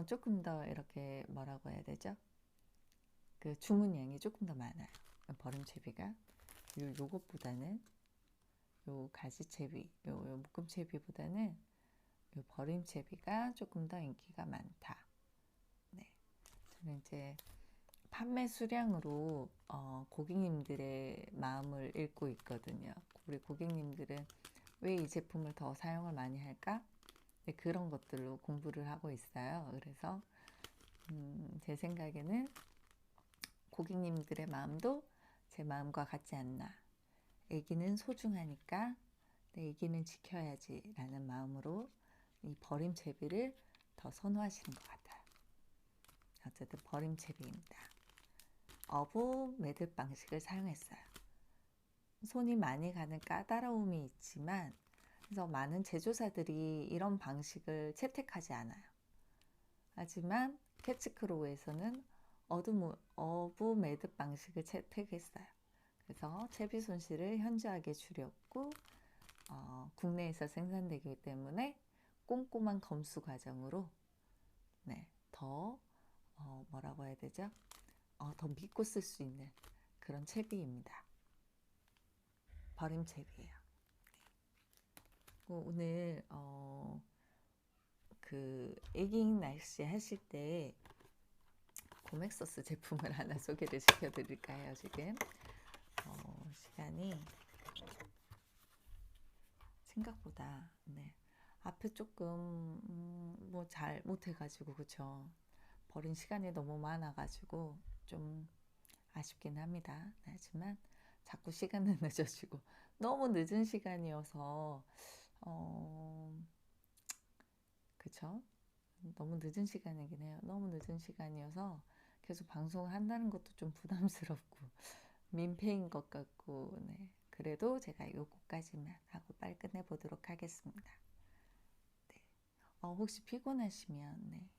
조금 더 이렇게 뭐라고 해야 되죠? 그 주문량이 조금 더 많아요. 버림채비가 요것보다는 요 가지채비, 요 묶음채비보다는 요 버림채비가 조금 더 인기가 많다. 네, 저는 이제 판매 수량으로 고객님들의 마음을 읽고 있거든요. 우리 고객님들은 왜 이 제품을 더 사용을 많이 할까? 네, 그런 것들로 공부를 하고 있어요. 그래서 제 생각에는 고객님들의 마음도 제 마음과 같지 않나. 애기는 소중하니까 내 애기는 지켜야지 라는 마음으로 이 버림채비를 더 선호하시는 것 같아요. 어쨌든 버림채비입니다. 어부 매듭 방식을 사용했어요. 손이 많이 가는 까다로움이 있지만 그래서 많은 제조사들이 이런 방식을 채택하지 않아요. 하지만 캐치크로우에서는 어부 매듭 방식을 채택했어요. 그래서 채비 손실을 현저하게 줄였고 국내에서 생산되기 때문에 꼼꼼한 검수 과정으로 더 뭐라고 해야 되죠? 더 믿고 쓸 수 있는 그런 채비입니다. 버림채비예요. 오늘 그 애기잉 날씨 하실 때 고맥서스 제품을 하나 소개를 시켜드릴까요? 지금 시간이 생각보다 앞에 조금 뭐 잘 못해가지고 그쵸? 버린 시간이 너무 많아가지고 좀 아쉽긴 합니다. 하지만 자꾸 시간은 늦어지고 너무 늦은 시간이어서 그쵸? 너무 늦은 시간이긴 해요. 너무 늦은 시간이어서 계속 방송을 한다는 것도 좀 부담스럽고 민폐인 것 같고 그래도 제가 요거까지만 하고 빨리 끝내보도록 하겠습니다. 네. 혹시 피곤하시면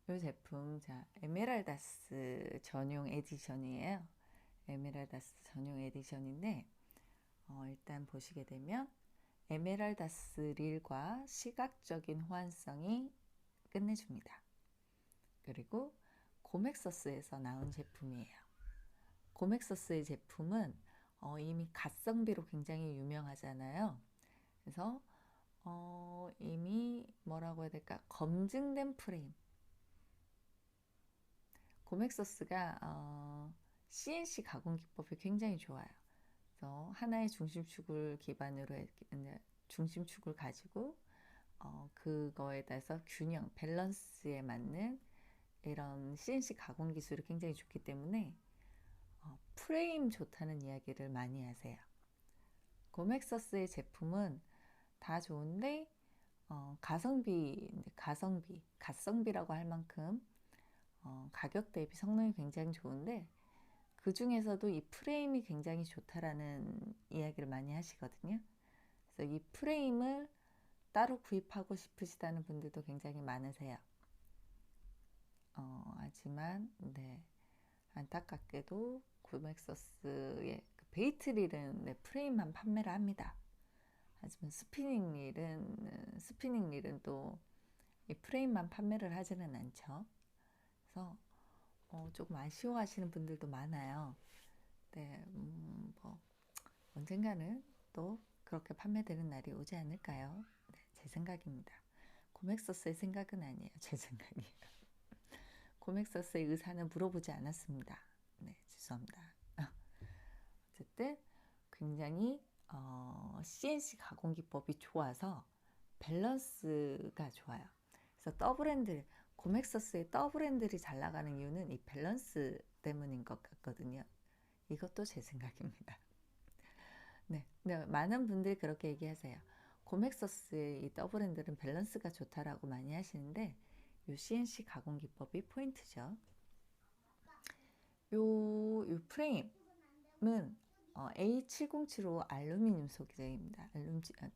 이 제품 에메랄다스 전용 에디션이에요. 에메랄다스 전용 에디션인데 일단 보시게 되면 에메랄다스 릴과 시각적인 호환성이 끝내줍니다. 그리고 고맥서스에서 나온 제품이에요. 고맥서스의 제품은 이미 가성비로 굉장히 유명하잖아요. 그래서 이미 뭐라고 해야 될까? 검증된 프레임. 고맥서스가 CNC 가공 기법이 굉장히 좋아요. 그래서 하나의 중심축을 기반으로 중심축을 가지고 그거에 따라서 균형, 밸런스에 맞는 이런 CNC 가공 기술이 굉장히 좋기 때문에 프레임 좋다는 이야기를 많이 하세요. 고맥서스의 제품은 다 좋은데 가성비라고 할 만큼 가격 대비 성능이 굉장히 좋은데 그 중에서도 이 프레임이 굉장히 좋다라는 이야기를 많이 하시거든요. 그래서 이 프레임을 따로 구입하고 싶으시다는 분들도 굉장히 많으세요. 하지만 안타깝게도 고맥서스의 그 베이트릴은 프레임만 판매를 합니다. 하지만 스피닝 릴은 또 이 프레임만 판매를 하지는 않죠. 그래서 조금 아쉬워하시는 분들도 많아요. 뭐 언젠가는 또 그렇게 판매되는 날이 오지 않을까요? 제 생각입니다. 고맥서스의 생각은 아니에요. 제 생각이에요. 고맥서스의 의사는 물어보지 않았습니다. 네, 죄송합니다. 어쨌든 굉장히 CNC 가공 기법이 좋아서 밸런스가 좋아요. 그래서 더블핸들, 고맥서스의 더블핸들이 잘 나가는 이유는 이 밸런스 때문인 것 같거든요. 이것도 제 생각입니다. 네, 근데 많은 분들이 그렇게 얘기하세요. 고맥서스의 이 더블핸들은 밸런스가 좋다라고 많이 하시는데 이 CNC 가공 기법이 포인트죠. 요 프레임은 A7075 알루미늄 소재입니다.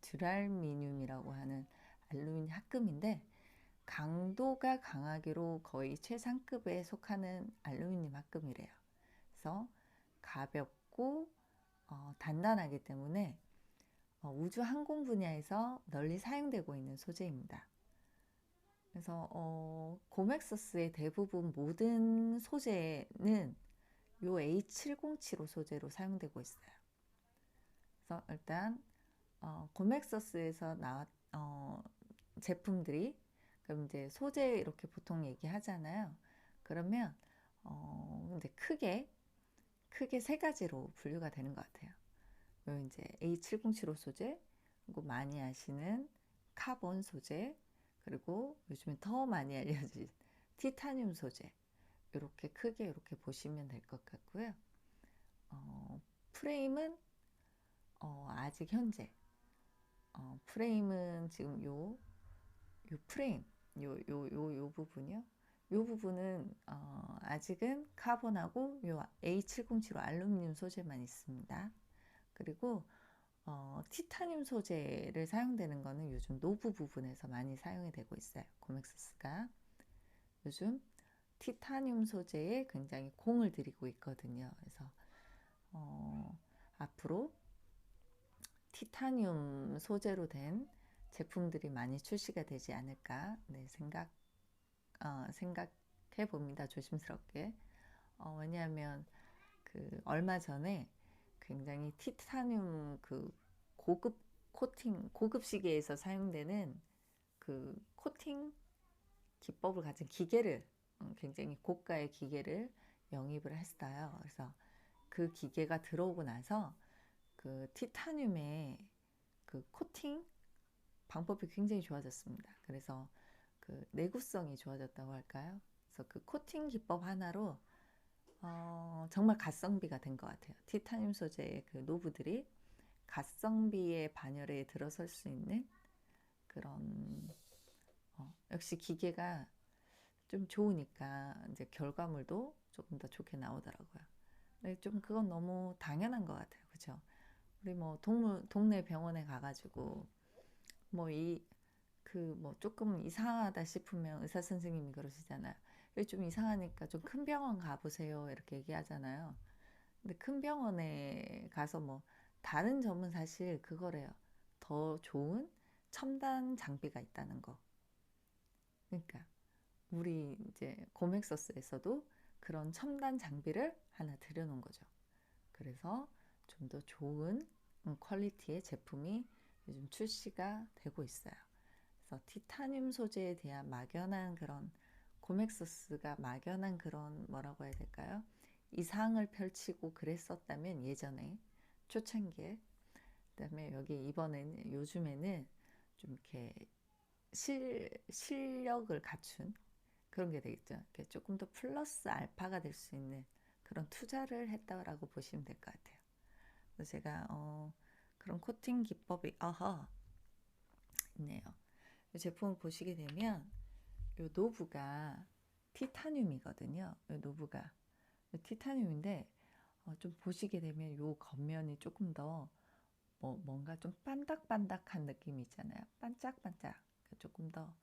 듀랄미늄이라고 하는 알루미늄 합금인데 강도가 강하기로 거의 최상급에 속하는 알루미늄 합금이래요. 그래서 가볍고 단단하기 때문에 우주 항공 분야에서 널리 사용되고 있는 소재입니다. 그래서 고맥서스의 대부분 모든 소재는 요 A7075 소재로 사용되고 있어요. 그래서 일단 고맥서스에서 나왔 제품들이 그럼 이제 소재 이렇게 보통 얘기하잖아요. 그러면 이제 크게 세 가지로 분류가 되는 것 같아요. 요 이제 A7075 소재, 그리고 많이 아시는 카본 소재, 그리고 요즘에 더 많이 알려진 티타늄 소재. 이렇게 크게 이렇게 보시면 될 것 같고요. 프레임은 아직 현재 프레임은 지금 요 프레임 요 부분이요. 요 부분은 아직은 카본하고 요 A707 알루미늄 소재만 있습니다. 그리고 티타늄 소재를 사용되는 거는 요즘 노브 부분에서 많이 사용이 되고 있어요. 고맥서스가 요즘 티타늄 소재에 굉장히 공을 들이고 있거든요. 그래서 앞으로 티타늄 소재로 된 제품들이 많이 출시가 되지 않을까 네, 생각해 봅니다. 조심스럽게. 왜냐하면 그 얼마 전에 굉장히 티타늄 그 고급 코팅, 고급 시계에서 사용되는 그 코팅 기법을 가진 기계를 굉장히 고가의 기계를 영입을 했어요. 그래서 그 기계가 들어오고 나서 그 티타늄의 그 코팅 방법이 굉장히 좋아졌습니다. 그래서 그 내구성이 좋아졌다고 할까요? 그래서 그 코팅 기법 하나로 정말 가성비가 된 것 같아요. 티타늄 소재의 그 노브들이 가성비의 반열에 들어설 수 있는 그런 역시 기계가 좀 좋으니까 이제 결과물도 조금 더 좋게 나오더라고요. 근데 좀 그건 너무 당연한 것 같아요. 그죠? 우리 뭐 동네 병원에 가가지고 뭐 조금 이상하다 싶으면 의사 선생님이 그러시잖아요. 좀 이상하니까 좀 큰 병원 가보세요. 이렇게 얘기하잖아요. 근데 큰 병원에 가서 뭐 다른 점은 사실 그거래요. 더 좋은 첨단 장비가 있다는 거. 그러니까 우리 이제 고맥서스에서도 그런 첨단 장비를 하나 들여놓은 거죠. 그래서 좀 더 좋은 퀄리티의 제품이 요즘 출시가 되고 있어요. 그래서 티타늄 소재에 대한 막연한 그런 고맥서스가 막연한 그런 뭐라고 해야 될까요? 이상을 펼치고 그랬었다면 예전에 초창기에 그다음에 여기 이번에는 요즘에는 좀 이렇게 실력을 갖춘 그런 게 되겠죠. 이렇게 조금 더 플러스 알파가 될 수 있는 그런 투자를 했다라고 보시면 될 것 같아요. 그래서 제가 그런 코팅 기법이 있네요. 이 제품을 보시게 되면 이 노브가 티타늄이거든요. 이 노브가 티타늄인데 좀 보시게 되면 이 겉면이 조금 더 뭔가 좀 반딱반딱한 느낌이 있잖아요. 반짝반짝 조금 더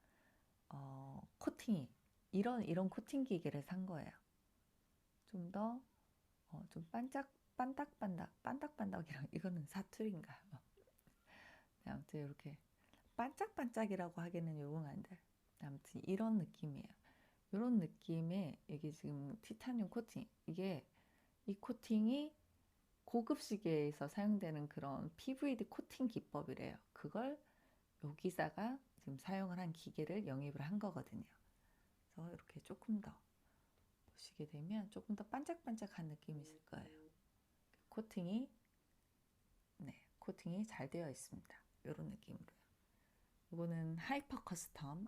코팅이 이런 코팅 기계를 산 거예요. 좀 더 좀 반딱반딱이랑 이거는 사투리인가요? 아무튼 이렇게 반짝반짝이라고 하기는 용한데 아무튼 이런 느낌이에요. 이런 느낌의 이게 지금 티타늄 코팅 이 코팅이 고급 시계에서 사용되는 그런 PVD 코팅 기법이래요. 그걸 요 기사가 지금 사용을 한 기계를 영입을 한 거거든요. 그래서 이렇게 조금 더 보시게 되면 조금 더 반짝반짝한 느낌이 있을 거예요. 코팅이 코팅이 잘 되어 있습니다. 이런 느낌으로요. 이거는 하이퍼 커스텀.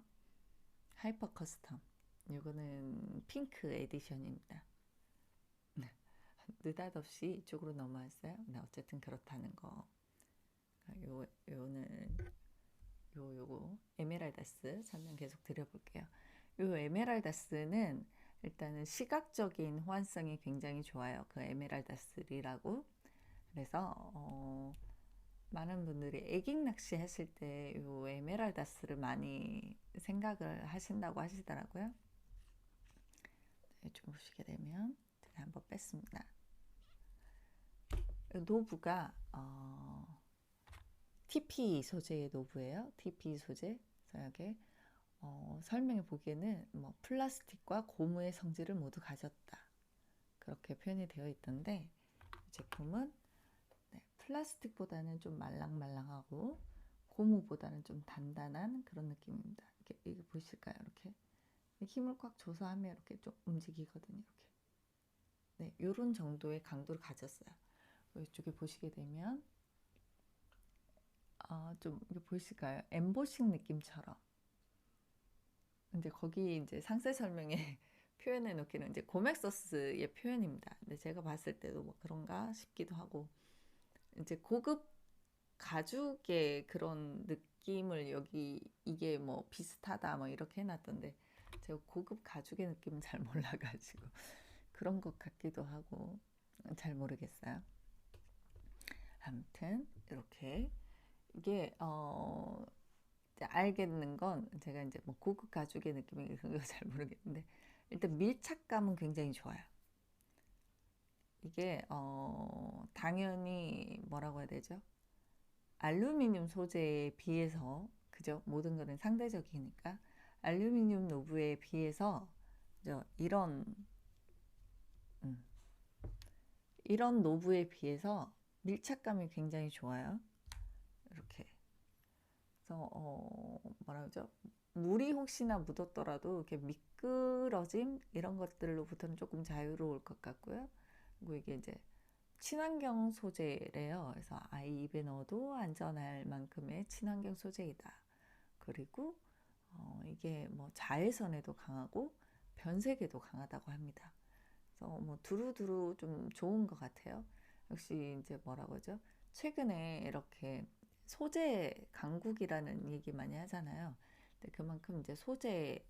이거는 핑크 에디션입니다. 느닷없이 이쪽으로 넘어왔어요. 네, 어쨌든 그렇다는 거. 요거 에메랄다스 설명 계속 드려볼게요. 요 에메랄다스는 일단은 시각적인 호환성이 굉장히 좋아요. 그 에메랄다스리라고. 그래서 많은 분들이 애깅 낚시 했을 때 요 에메랄다스를 많이 생각을 하신다고 하시더라고요. 네, 좀 보시게 되면 제가 한번 뺐습니다. 노브가 TP 소재의 노브예요. TP 소재. 그래서 여기 설명해 보기에는 뭐 플라스틱과 고무의 성질을 모두 가졌다. 그렇게 표현이 되어 있던데 이 제품은 플라스틱보다는 좀 말랑말랑하고 고무보다는 좀 단단한 그런 느낌입니다. 이게 보실까요? 이렇게 힘을 꽉 줘서 하면 이렇게 좀 움직이거든요. 이렇게. 네, 이런 정도의 강도를 가졌어요. 이쪽에 보시게 되면 좀 이게 보이실까요? 엠보싱 느낌처럼. 이제 거기 이제 상세 설명에 표현해 놓기는 이제 고맥서스의 표현입니다. 근데 제가 봤을 때도 뭐 그런가 싶기도 하고 이제 고급 가죽의 그런 느낌을 여기 이게 뭐 비슷하다 뭐 이렇게 해놨던데 제가 고급 가죽의 느낌은 잘 몰라가지고 그런 것 같기도 하고 잘 모르겠어요. 아무튼 이렇게 이게 알겠는 건 제가 이제 뭐 고급 가죽의 느낌이 그런 거 잘 모르겠는데 일단 밀착감은 굉장히 좋아요. 이게 당연히 뭐라고 해야 되죠? 알루미늄 소재에 비해서 그죠? 모든 거는 상대적이니까 알루미늄 노브에 비해서 그죠? 이런 노브에 비해서 밀착감이 굉장히 좋아요. 이렇게. 그래서 뭐라 그러죠? 물이 혹시나 묻었더라도 이렇게 미끄러짐 이런 것들로부터는 조금 자유로울 것 같고요. 그리고 이게 이제 친환경 소재래요. 그래서 아이 입에 넣어도 안전할 만큼의 친환경 소재이다. 그리고 이게 뭐 자외선에도 강하고 변색에도 강하다고 합니다. 그래서 뭐 두루두루 좀 좋은 것 같아요. 역시 이제 뭐라고 하죠? 최근에 이렇게 소재 강국이라는 얘기 많이 하잖아요. 근데 그만큼 이제 소재에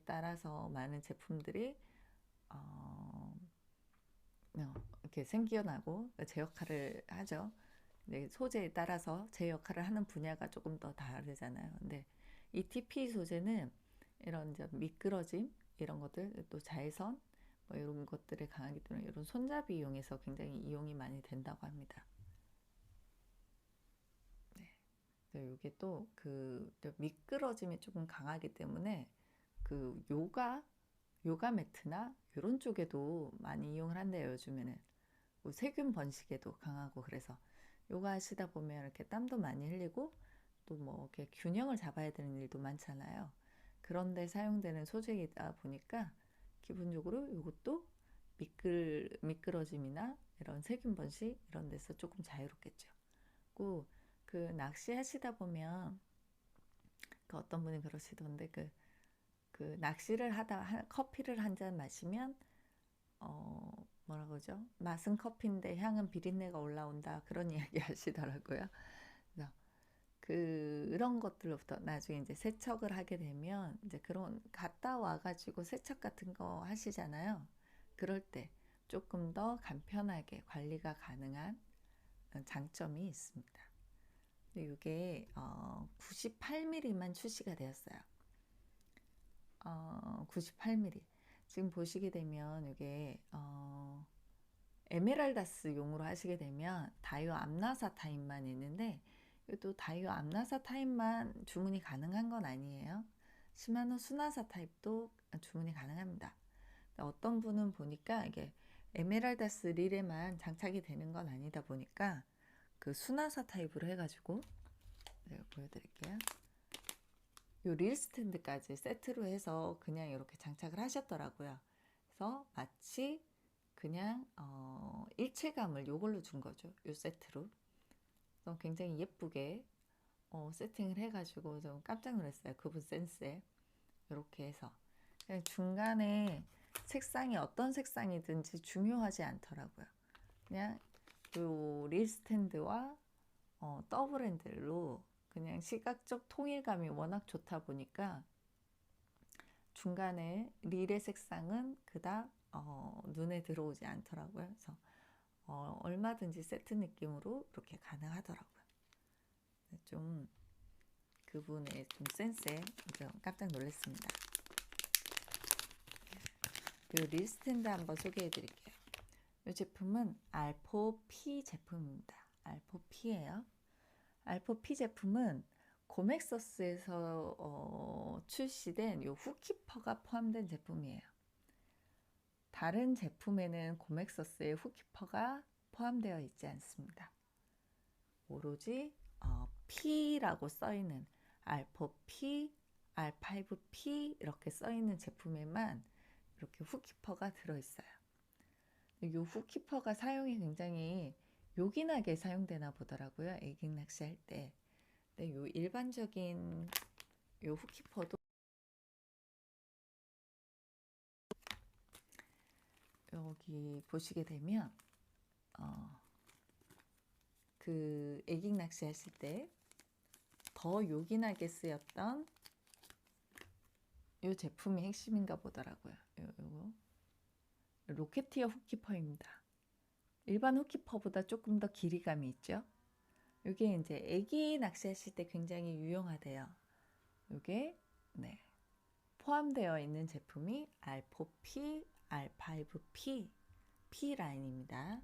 따라서 많은 제품들이 이렇게 생겨나고 제 역할을 하죠. 근데 소재에 따라서 제 역할을 하는 분야가 조금 더 다르잖아요. 근데 이 TP 소재는 이런 이제 미끄러짐 이런 것들 또 자외선 뭐 이런 것들에 강하기 때문에 이런 손잡이 이용해서 굉장히 이용이 많이 된다고 합니다. 네. 이게 또 그 미끄러짐이 조금 강하기 때문에 그 요가 매트나 이런 쪽에도 많이 이용을 한대요. 요즘에는 뭐 세균 번식에도 강하고 그래서 요가 하시다 보면 이렇게 땀도 많이 흘리고 또 뭐 이렇게 균형을 잡아야 되는 일도 많잖아요. 그런데 사용되는 소재이다 보니까 기본적으로 이것도 미끄러짐이나 이런 세균 번식 이런 데서 조금 자유롭겠죠. 그 낚시 하시다 보면 그 어떤 분이 그러시던데 그 낚시를 하다 커피를 한 잔 마시면 뭐라 그러죠? 맛은 커피인데 향은 비린내가 올라온다 그런 이야기 하시더라고요. 그래서 그런 것들로부터 나중에 이제 세척을 하게 되면 이제 그런 갔다 와가지고 세척 같은 거 하시잖아요. 그럴 때 조금 더 간편하게 관리가 가능한 장점이 있습니다. 이게 98mm만 출시가 되었어요. 98mm. 지금 보시게 되면 이게 에메랄다스 용으로 하시게 되면 다이오 암나사 타입만 있는데 또 다이오 암나사 타입만 주문이 가능한 건 아니에요. 시마노 수나사 타입도 주문이 가능합니다. 어떤 분은 보니까 이게 에메랄다스 릴에만 장착이 되는 건 아니다 보니까 그 수나사 타입으로 해가지고 내가 보여드릴게요. 요 릴 스탠드까지 세트로 해서 그냥 이렇게 장착을 하셨더라고요. 그래서 마치 그냥 일체감을 요걸로 준 거죠. 요 세트로. 그래서 굉장히 예쁘게 세팅을 해가지고 좀 깜짝 놀랐어요. 그분 센스에. 이렇게 해서 그냥 중간에 색상이 어떤 색상이든지 중요하지 않더라고요. 그냥 요 릴 스탠드와 더블 핸들로 그냥 시각적 통일감이 워낙 좋다 보니까 중간에 릴의 색상은 그닥 눈에 들어오지 않더라고요. 그래서 얼마든지 세트 느낌으로 이렇게 가능하더라고요. 좀 그분의 좀 센스에 좀 깜짝 놀랐습니다. 이 릴 스탠드 한번 소개해 드릴게요. 이 제품은 알포 P 제품입니다. 알포 P예요. 알포 P 제품은 고맥서스에서 출시된 이 훅키퍼가 포함된 제품이에요. 다른 제품에는 고맥서스에 훅키퍼가 포함되어 있지 않습니다. 오로지 P라고 써있는 알포 P, R5 P 이렇게 써있는 제품에만 이렇게 훅키퍼가 들어있어요. 이 훅키퍼가 사용이 굉장히 요긴하게 사용되나 보더라고요. 에깅 낚시할 때. 근데 요 일반적인 요 훅키퍼도 여기 보시게 되면 그 에깅 낚시 하실 때 더 요긴하게 쓰였던 요 제품이 핵심인가 보더라고요. 요거 로켓티어 훅키퍼입니다. 일반 훅키퍼보다 조금 더 길이감이 있죠. 이게 이제 애기 낚시하실 때 굉장히 유용하대요. 이게 네, 포함되어 있는 제품이 알포 P, R5 P, P 라인입니다.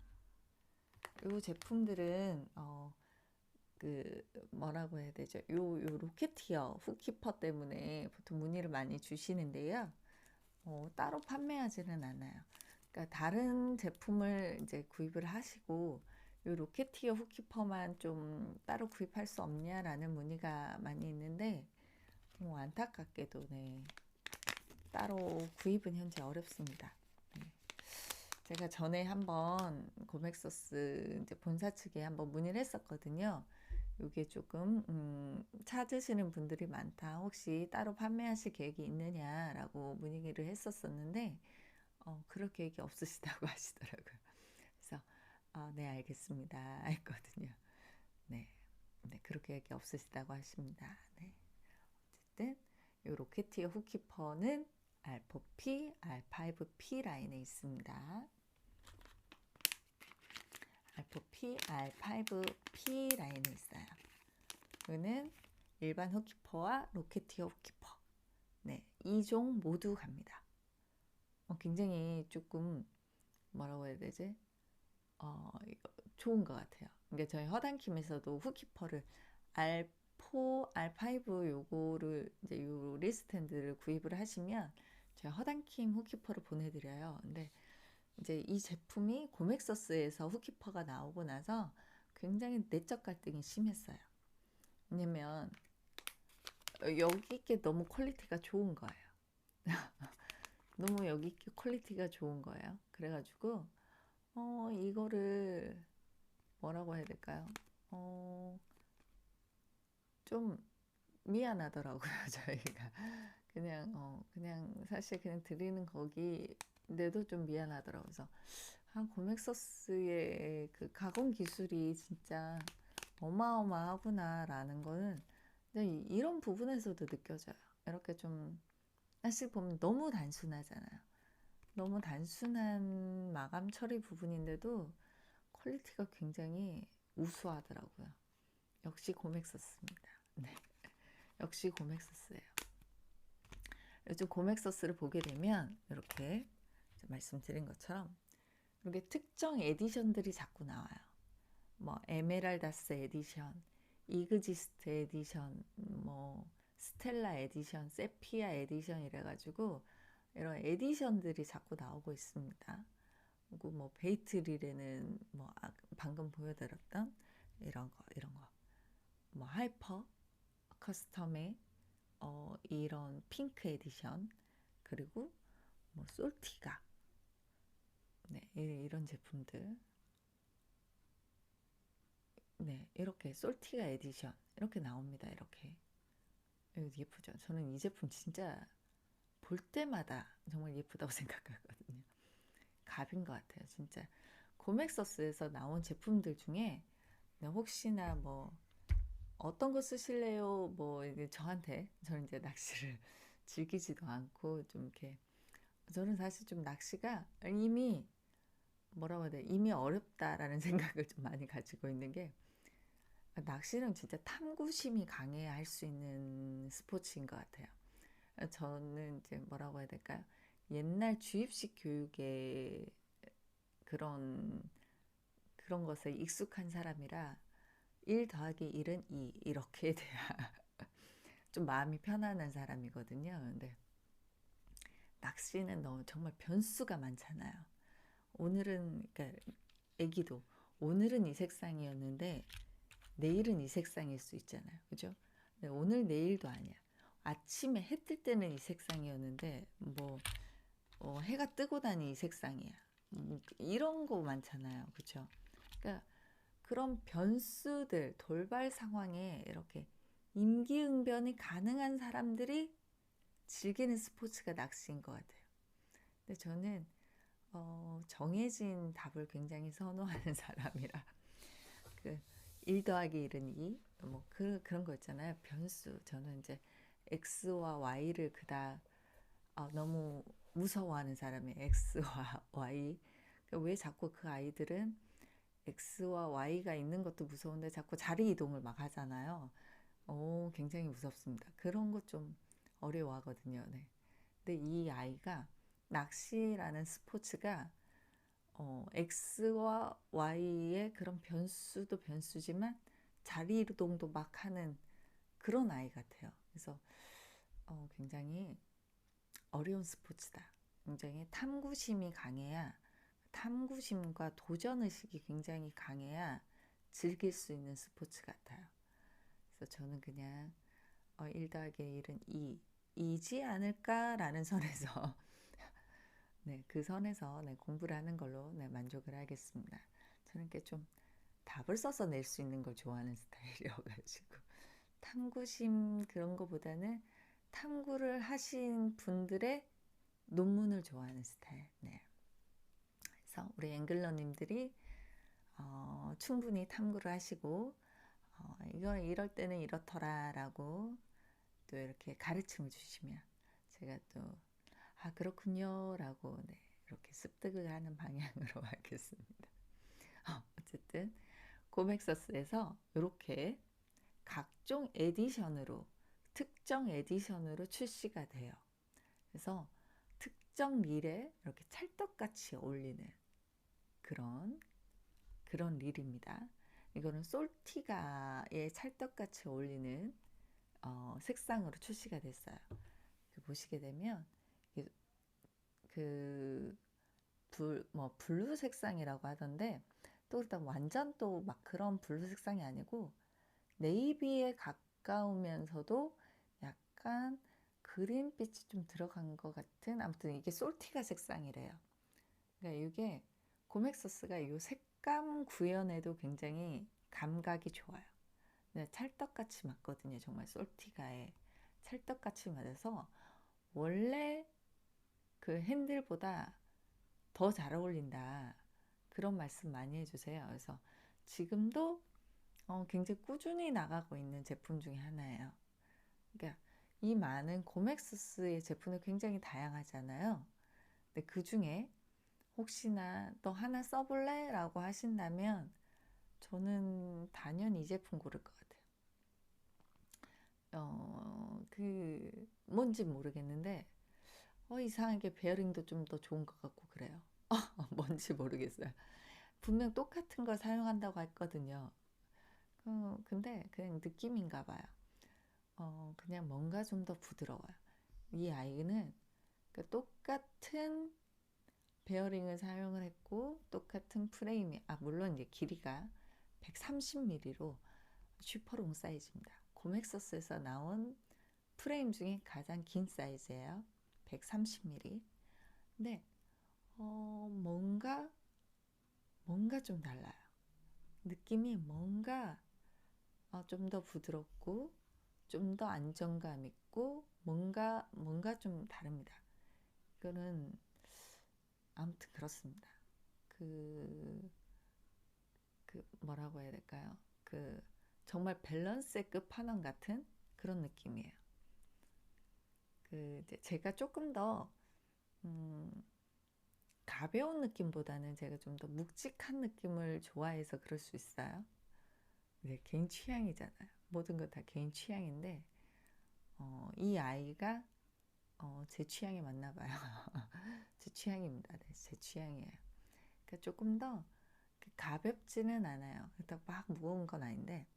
이 제품들은 그 뭐라고 해야 되죠? 요 로켓티어 훅키퍼 때문에 보통 문의를 많이 주시는데요. 따로 판매하지는 않아요. 그러니까 다른 제품을 이제 구입을 하시고 요 로켓티어 훅키퍼만 좀 따로 구입할 수 없냐라는 문의가 많이 있는데 안타깝게도 네, 따로 구입은 현재 어렵습니다. 네. 제가 전에 한번 고맥서스 이제 본사 측에 한번 문의를 했었거든요. 이게 조금 찾으시는 분들이 많다. 혹시 따로 판매하실 계획이 있느냐라고 문의를 했었었는데 그럴 계획이 없으시다고 하시더라고요. 그래서 네 알겠습니다 했거든요. 네, 네 그럴 계획이 없으시다고 하십니다. 네. 어쨌든 이 로켓티어 훅키퍼는 R4P, R5P 라인에 있습니다. R4P, R5P 라인에 있어요. 이거는 일반 훅키퍼와 로켓티어 훅키퍼 네, 2종 모두 갑니다. 굉장히 조금 뭐라고 해야 되지? 좋은 것 같아요. 그러니까 저희 허당킴에서도 훅키퍼를 R4, R5 요거를 이제 요 리스탠드를 구입을 하시면 제가 허당킴 훅키퍼를 보내드려요. 근데 이제 이 제품이 고맥서스에서 훅키퍼가 나오고 나서 굉장히 내적 갈등이 심했어요. 왜냐면 여기 게 너무 퀄리티가 좋은 거예요. 너무 여기 게 퀄리티가 좋은 거예요. 그래가지고 이거를 뭐라고 해야 될까요? 좀 미안하더라고요. 저희가 그냥 사실 그냥 드리는 거기인데도 좀 미안하더라고요. 그래서 고맥서스의 그 가공 기술이 진짜 어마어마하구나라는 거는 이런 부분에서도 느껴져요. 이렇게 좀 사실 보면 너무 단순하잖아요. 너무 단순한 마감 처리 부분인데도 퀄리티가 굉장히 우수하더라고요. 역시 고맥서스입니다. 네, 역시 고맥서스예요. 요즘 고맥서스를 보게 되면 이렇게 말씀드린 것처럼 이렇게 특정 에디션들이 자꾸 나와요. 뭐 에메랄다스 에디션, 이그지스트 에디션, 뭐 스텔라 에디션, 세피아 에디션 이래가지고 이런 에디션들이 자꾸 나오고 있습니다. 그리고 뭐 베이트릴에는 뭐 방금 보여드렸던 이런 거, 뭐 하이퍼 커스텀에 이런 핑크 에디션, 그리고 뭐 솔티가, 네, 이런 제품들, 네, 이렇게 솔티가 에디션 이렇게 나옵니다. 이렇게 예쁘죠. 저는 이 제품 진짜 볼 때마다 정말 예쁘다고 생각하거든요. 갑인 것 같아요. 진짜 고맥서스에서 나온 제품들 중에 네, 혹시나 뭐 어떤 거 쓰실래요? 뭐 이게 저는 이제 낚시를 즐기지도 않고 좀 이렇게, 저는 사실 좀 낚시가 이미 뭐라고 해야 돼, 이미 어렵다라는 생각을 좀 많이 가지고 있는 게, 낚시는 진짜 탐구심이 강해야 할 수 있는 스포츠인 것 같아요. 저는 이제 뭐라고 해야 될까요? 옛날 주입식 교육의 그런 그런 것에 익숙한 사람이라 1 더하기 1은 2 이렇게 돼야 좀 마음이 편안한 사람이거든요. 근데 낚시는 너무 정말 변수가 많잖아요. 오늘은 그러니까 애기도 오늘은 이 색상이었는데 내일은 이 색상일 수 있잖아요. 그죠? 근데 오늘 내일도 아니야. 아침에 해 뜰 때는 이 색상이었는데 뭐 해가 뜨고 나니 이 색상이야. 이런 거 많잖아요. 그죠? 그러니까 그런 변수들, 돌발 상황에 이렇게 임기응변이 가능한 사람들이 즐기는 스포츠가 낚시인 것 같아요. 근데 저는 정해진 답을 굉장히 선호하는 사람이라 그 1 더하기 1은 2, 뭐 그런 거 있잖아요. 변수. 저는 이제 X와 Y를 그닥 너무 무서워하는 사람이 X와 Y. 그러니까 왜 자꾸 그 아이들은 X와 Y가 있는 것도 무서운데 자꾸 자리 이동을 막 하잖아요. 굉장히 무섭습니다. 그런 거 좀 어려워하거든요. 네. 근데 이 아이가 낚시라는 스포츠가 X와 Y의 그런 변수도 변수지만 자리 이동도 막 하는 그런 아이 같아요. 그래서 굉장히 어려운 스포츠다. 굉장히 탐구심이 강해야, 탐구심과 도전의식이 굉장히 강해야 즐길 수 있는 스포츠 같아요. 그래서 저는 그냥 1 더하기 1은 2이지 않을까라는 선에서 네, 그 선에서 네, 공부를 하는 걸로 네, 만족을 하겠습니다. 저는 이렇게 좀 답을 써서 낼 수 있는 걸 좋아하는 스타일이어가지고 탐구심 그런 거보다는 탐구를 하신 분들의 논문을 좋아하는 스타일. 네. 그래서 우리 앵글러님들이 충분히 탐구를 하시고 이건 이럴 때는 이렇더라라고 또 이렇게 가르침을 주시면 제가 또 그렇군요 라고 네, 이렇게 습득을 하는 방향으로 하겠습니다. 어쨌든 고맥서스에서 이렇게 각종 에디션으로, 특정 에디션으로 출시가 돼요. 그래서 특정 릴에 이렇게 찰떡같이 어울리는 그런 릴입니다. 이거는 솔티가에 찰떡같이 어울리는 색상으로 출시가 됐어요. 보시게 되면 그 블루 색상이라고 하던데 또 일단 완전 또 막 그런 블루 색상이 아니고 네이비에 가까우면서도 약간 그린빛이 좀 들어간 것 같은, 아무튼 이게 솔티가 색상이래요. 그러니까 이게 고맥서스가 이 색감 구현에도 굉장히 감각이 좋아요. 네, 찰떡같이 맞거든요. 정말 솔티가에 찰떡같이 맞아서 원래 그 핸들보다 더 잘 어울린다. 그런 말씀 많이 해주세요. 그래서 지금도 굉장히 꾸준히 나가고 있는 제품 중에 하나예요. 그러니까 이 많은 고맥서스의 제품이 굉장히 다양하잖아요. 근데 그 중에 혹시나 너 하나 써볼래? 라고 하신다면 저는 단연 이 제품 고를 것 같아요. 뭔지 모르겠는데 이상하게 베어링도 좀 더 좋은 것 같고 그래요. 뭔지 모르겠어요. 분명 똑같은 걸 사용한다고 했거든요. 근데 그냥 느낌인가 봐요. 그냥 뭔가 좀 더 부드러워요. 이 아이는 똑같은 베어링을 사용을 했고 똑같은 프레임이 물론 이제 길이가 130mm로 슈퍼롱 사이즈입니다. 고맥서스에서 나온 프레임 중에 가장 긴 사이즈예요. 130mm. 근데 뭔가 좀 달라요. 느낌이 뭔가 좀 더 부드럽고 좀 더 안정감 있고 뭔가 좀 다릅니다. 이거는 아무튼 그렇습니다. 뭐라고 해야 될까요? 정말 밸런스의 끝판왕 같은 그런 느낌이에요. 이제 제가 조금 더 가벼운 느낌보다는 제가 좀 더 묵직한 느낌을 좋아해서 그럴 수 있어요. 네, 개인 취향이잖아요. 모든 것 다 개인 취향인데 이 아이가 제 취향에 맞나 봐요. 제 취향입니다. 네, 제 취향이에요. 그러니까 조금 더 가볍지는 않아요. 그렇다고 막 무거운 건 아닌데.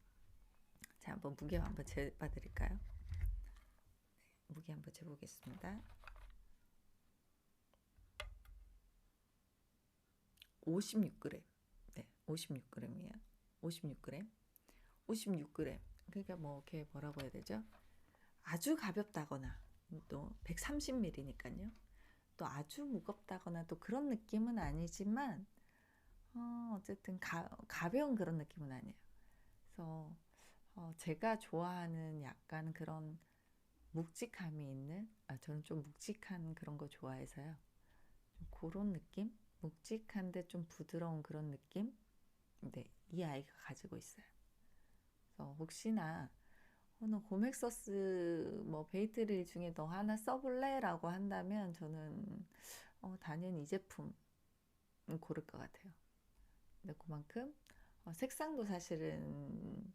자, 한번 무게 한번 재봐 드릴까요? 네, 무게 한번 재보겠습니다. 56g. 네, 56g이에요. 56g. 56g. 그러니까 뭐 이렇게 뭐라고 해야 되죠? 아주 가볍다거나 또 130ml니까요. 또 아주 무겁다거나 또 그런 느낌은 아니지만 어쨌든 가벼운 그런 느낌은 아니에요. 그래서 제가 좋아하는 약간 그런 묵직함이 있는 저는 좀 묵직한 그런 거 좋아해서요. 좀 그런 느낌? 묵직한데 좀 부드러운 그런 느낌? 네, 이 아이가 가지고 있어요. 그래서 혹시나 너 고맥서스 뭐 베이트릴 중에 너 하나 써볼래? 라고 한다면 저는 당연히 이 제품 고를 것 같아요. 근데 그만큼 색상도 사실은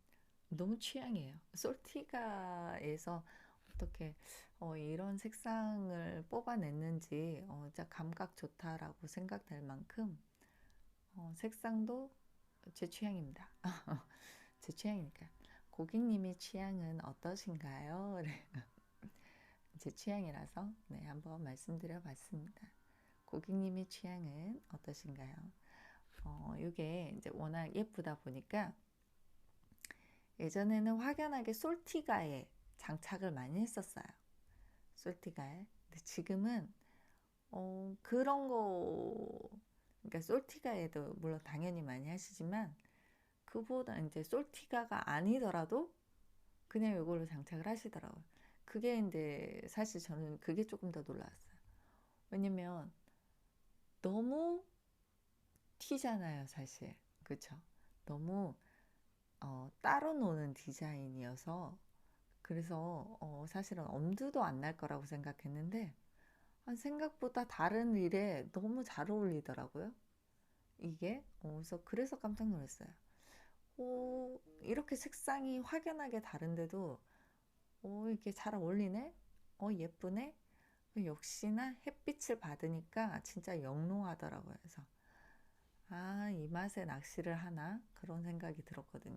너무 취향이에요. 솔티가에서 어떻게 이런 색상을 뽑아냈는지 진짜 감각 좋다라고 생각될 만큼 색상도 제 취향입니다. 제 취향이니까. 고객님의 취향은 어떠신가요? 제 취향이라서 네, 한번 말씀드려 봤습니다. 고객님의 취향은 어떠신가요? 이게 이제 워낙 예쁘다 보니까 예전에는 확연하게 솔티가에 장착을 많이 했었어요. 솔티가에. 근데 지금은 그런 거 그러니까 솔티가에도 물론 당연히 많이 하시지만 그보다 이제 솔티가가 아니더라도 그냥 이걸로 장착을 하시더라고요. 그게 이제 사실 저는 그게 조금 더 놀라웠어요. 왜냐면 너무 튀잖아요, 사실. 그쵸? 너무 따로 노는 디자인이어서 그래서 사실은 엄두도 안 날 거라고 생각했는데 생각보다 다른 일에 너무 잘 어울리더라고요. 이게 그래서 깜짝 놀랐어요. 이렇게 색상이 확연하게 다른데도 이게 잘 어울리네? 예쁘네? 역시나 햇빛을 받으니까 진짜 영롱하더라고요. 그래서 이 맛에 낚시를 하나? 그런 생각이 들었거든요.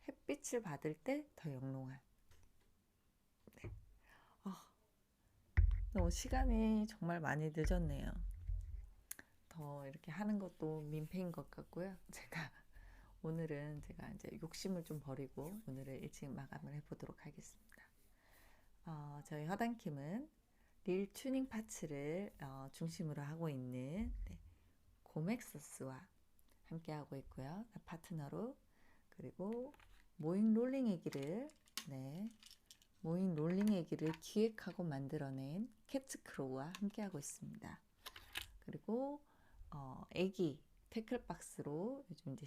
햇빛을 받을 때 더 영롱한. 네. 시간이 정말 많이 늦었네요. 더 이렇게 하는 것도 민폐인 것 같고요. 오늘은 제가 이제 욕심을 좀 버리고 오늘을 일찍 마감을 해보도록 하겠습니다. 저희 허당킴은 릴 튜닝 파츠를 중심으로 하고 있는 고맥서스와 함께 하고 있고요. 파트너로 그리고 모잉 롤링 애기를 모잉 롤링 애기를 기획하고 만들어낸 캣츠크로우와 함께 하고 있습니다. 그리고 애기 태클박스로 요즘 이제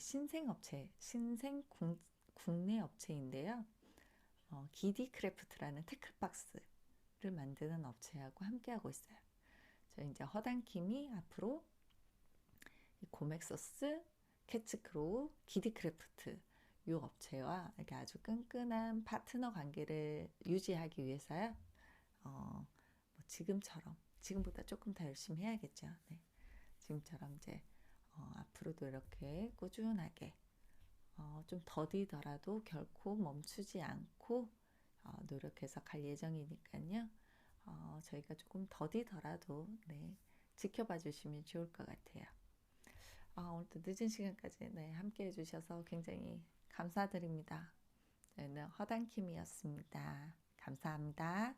국내 업체인데요. 기디크래프트라는 태클박스를 만드는 업체하고 함께하고 있어요. 저희 이제 허당킴이 앞으로 고맥서스, 캣츠크로우, 기디크래프트 이 업체와 이렇게 아주 끈끈한 파트너 관계를 유지하기 위해서요. 뭐 지금보다 조금 더 열심히 해야겠죠. 네. 지금처럼 이제 앞으로도 이렇게 꾸준하게 좀 더디더라도 결코 멈추지 않고 노력해서 갈 예정이니까요. 저희가 조금 더디더라도 지켜봐 주시면 좋을 것 같아요. 오늘도 늦은 시간까지 함께 해주셔서 굉장히 감사드립니다. 저희는 허당킴이었습니다. 감사합니다.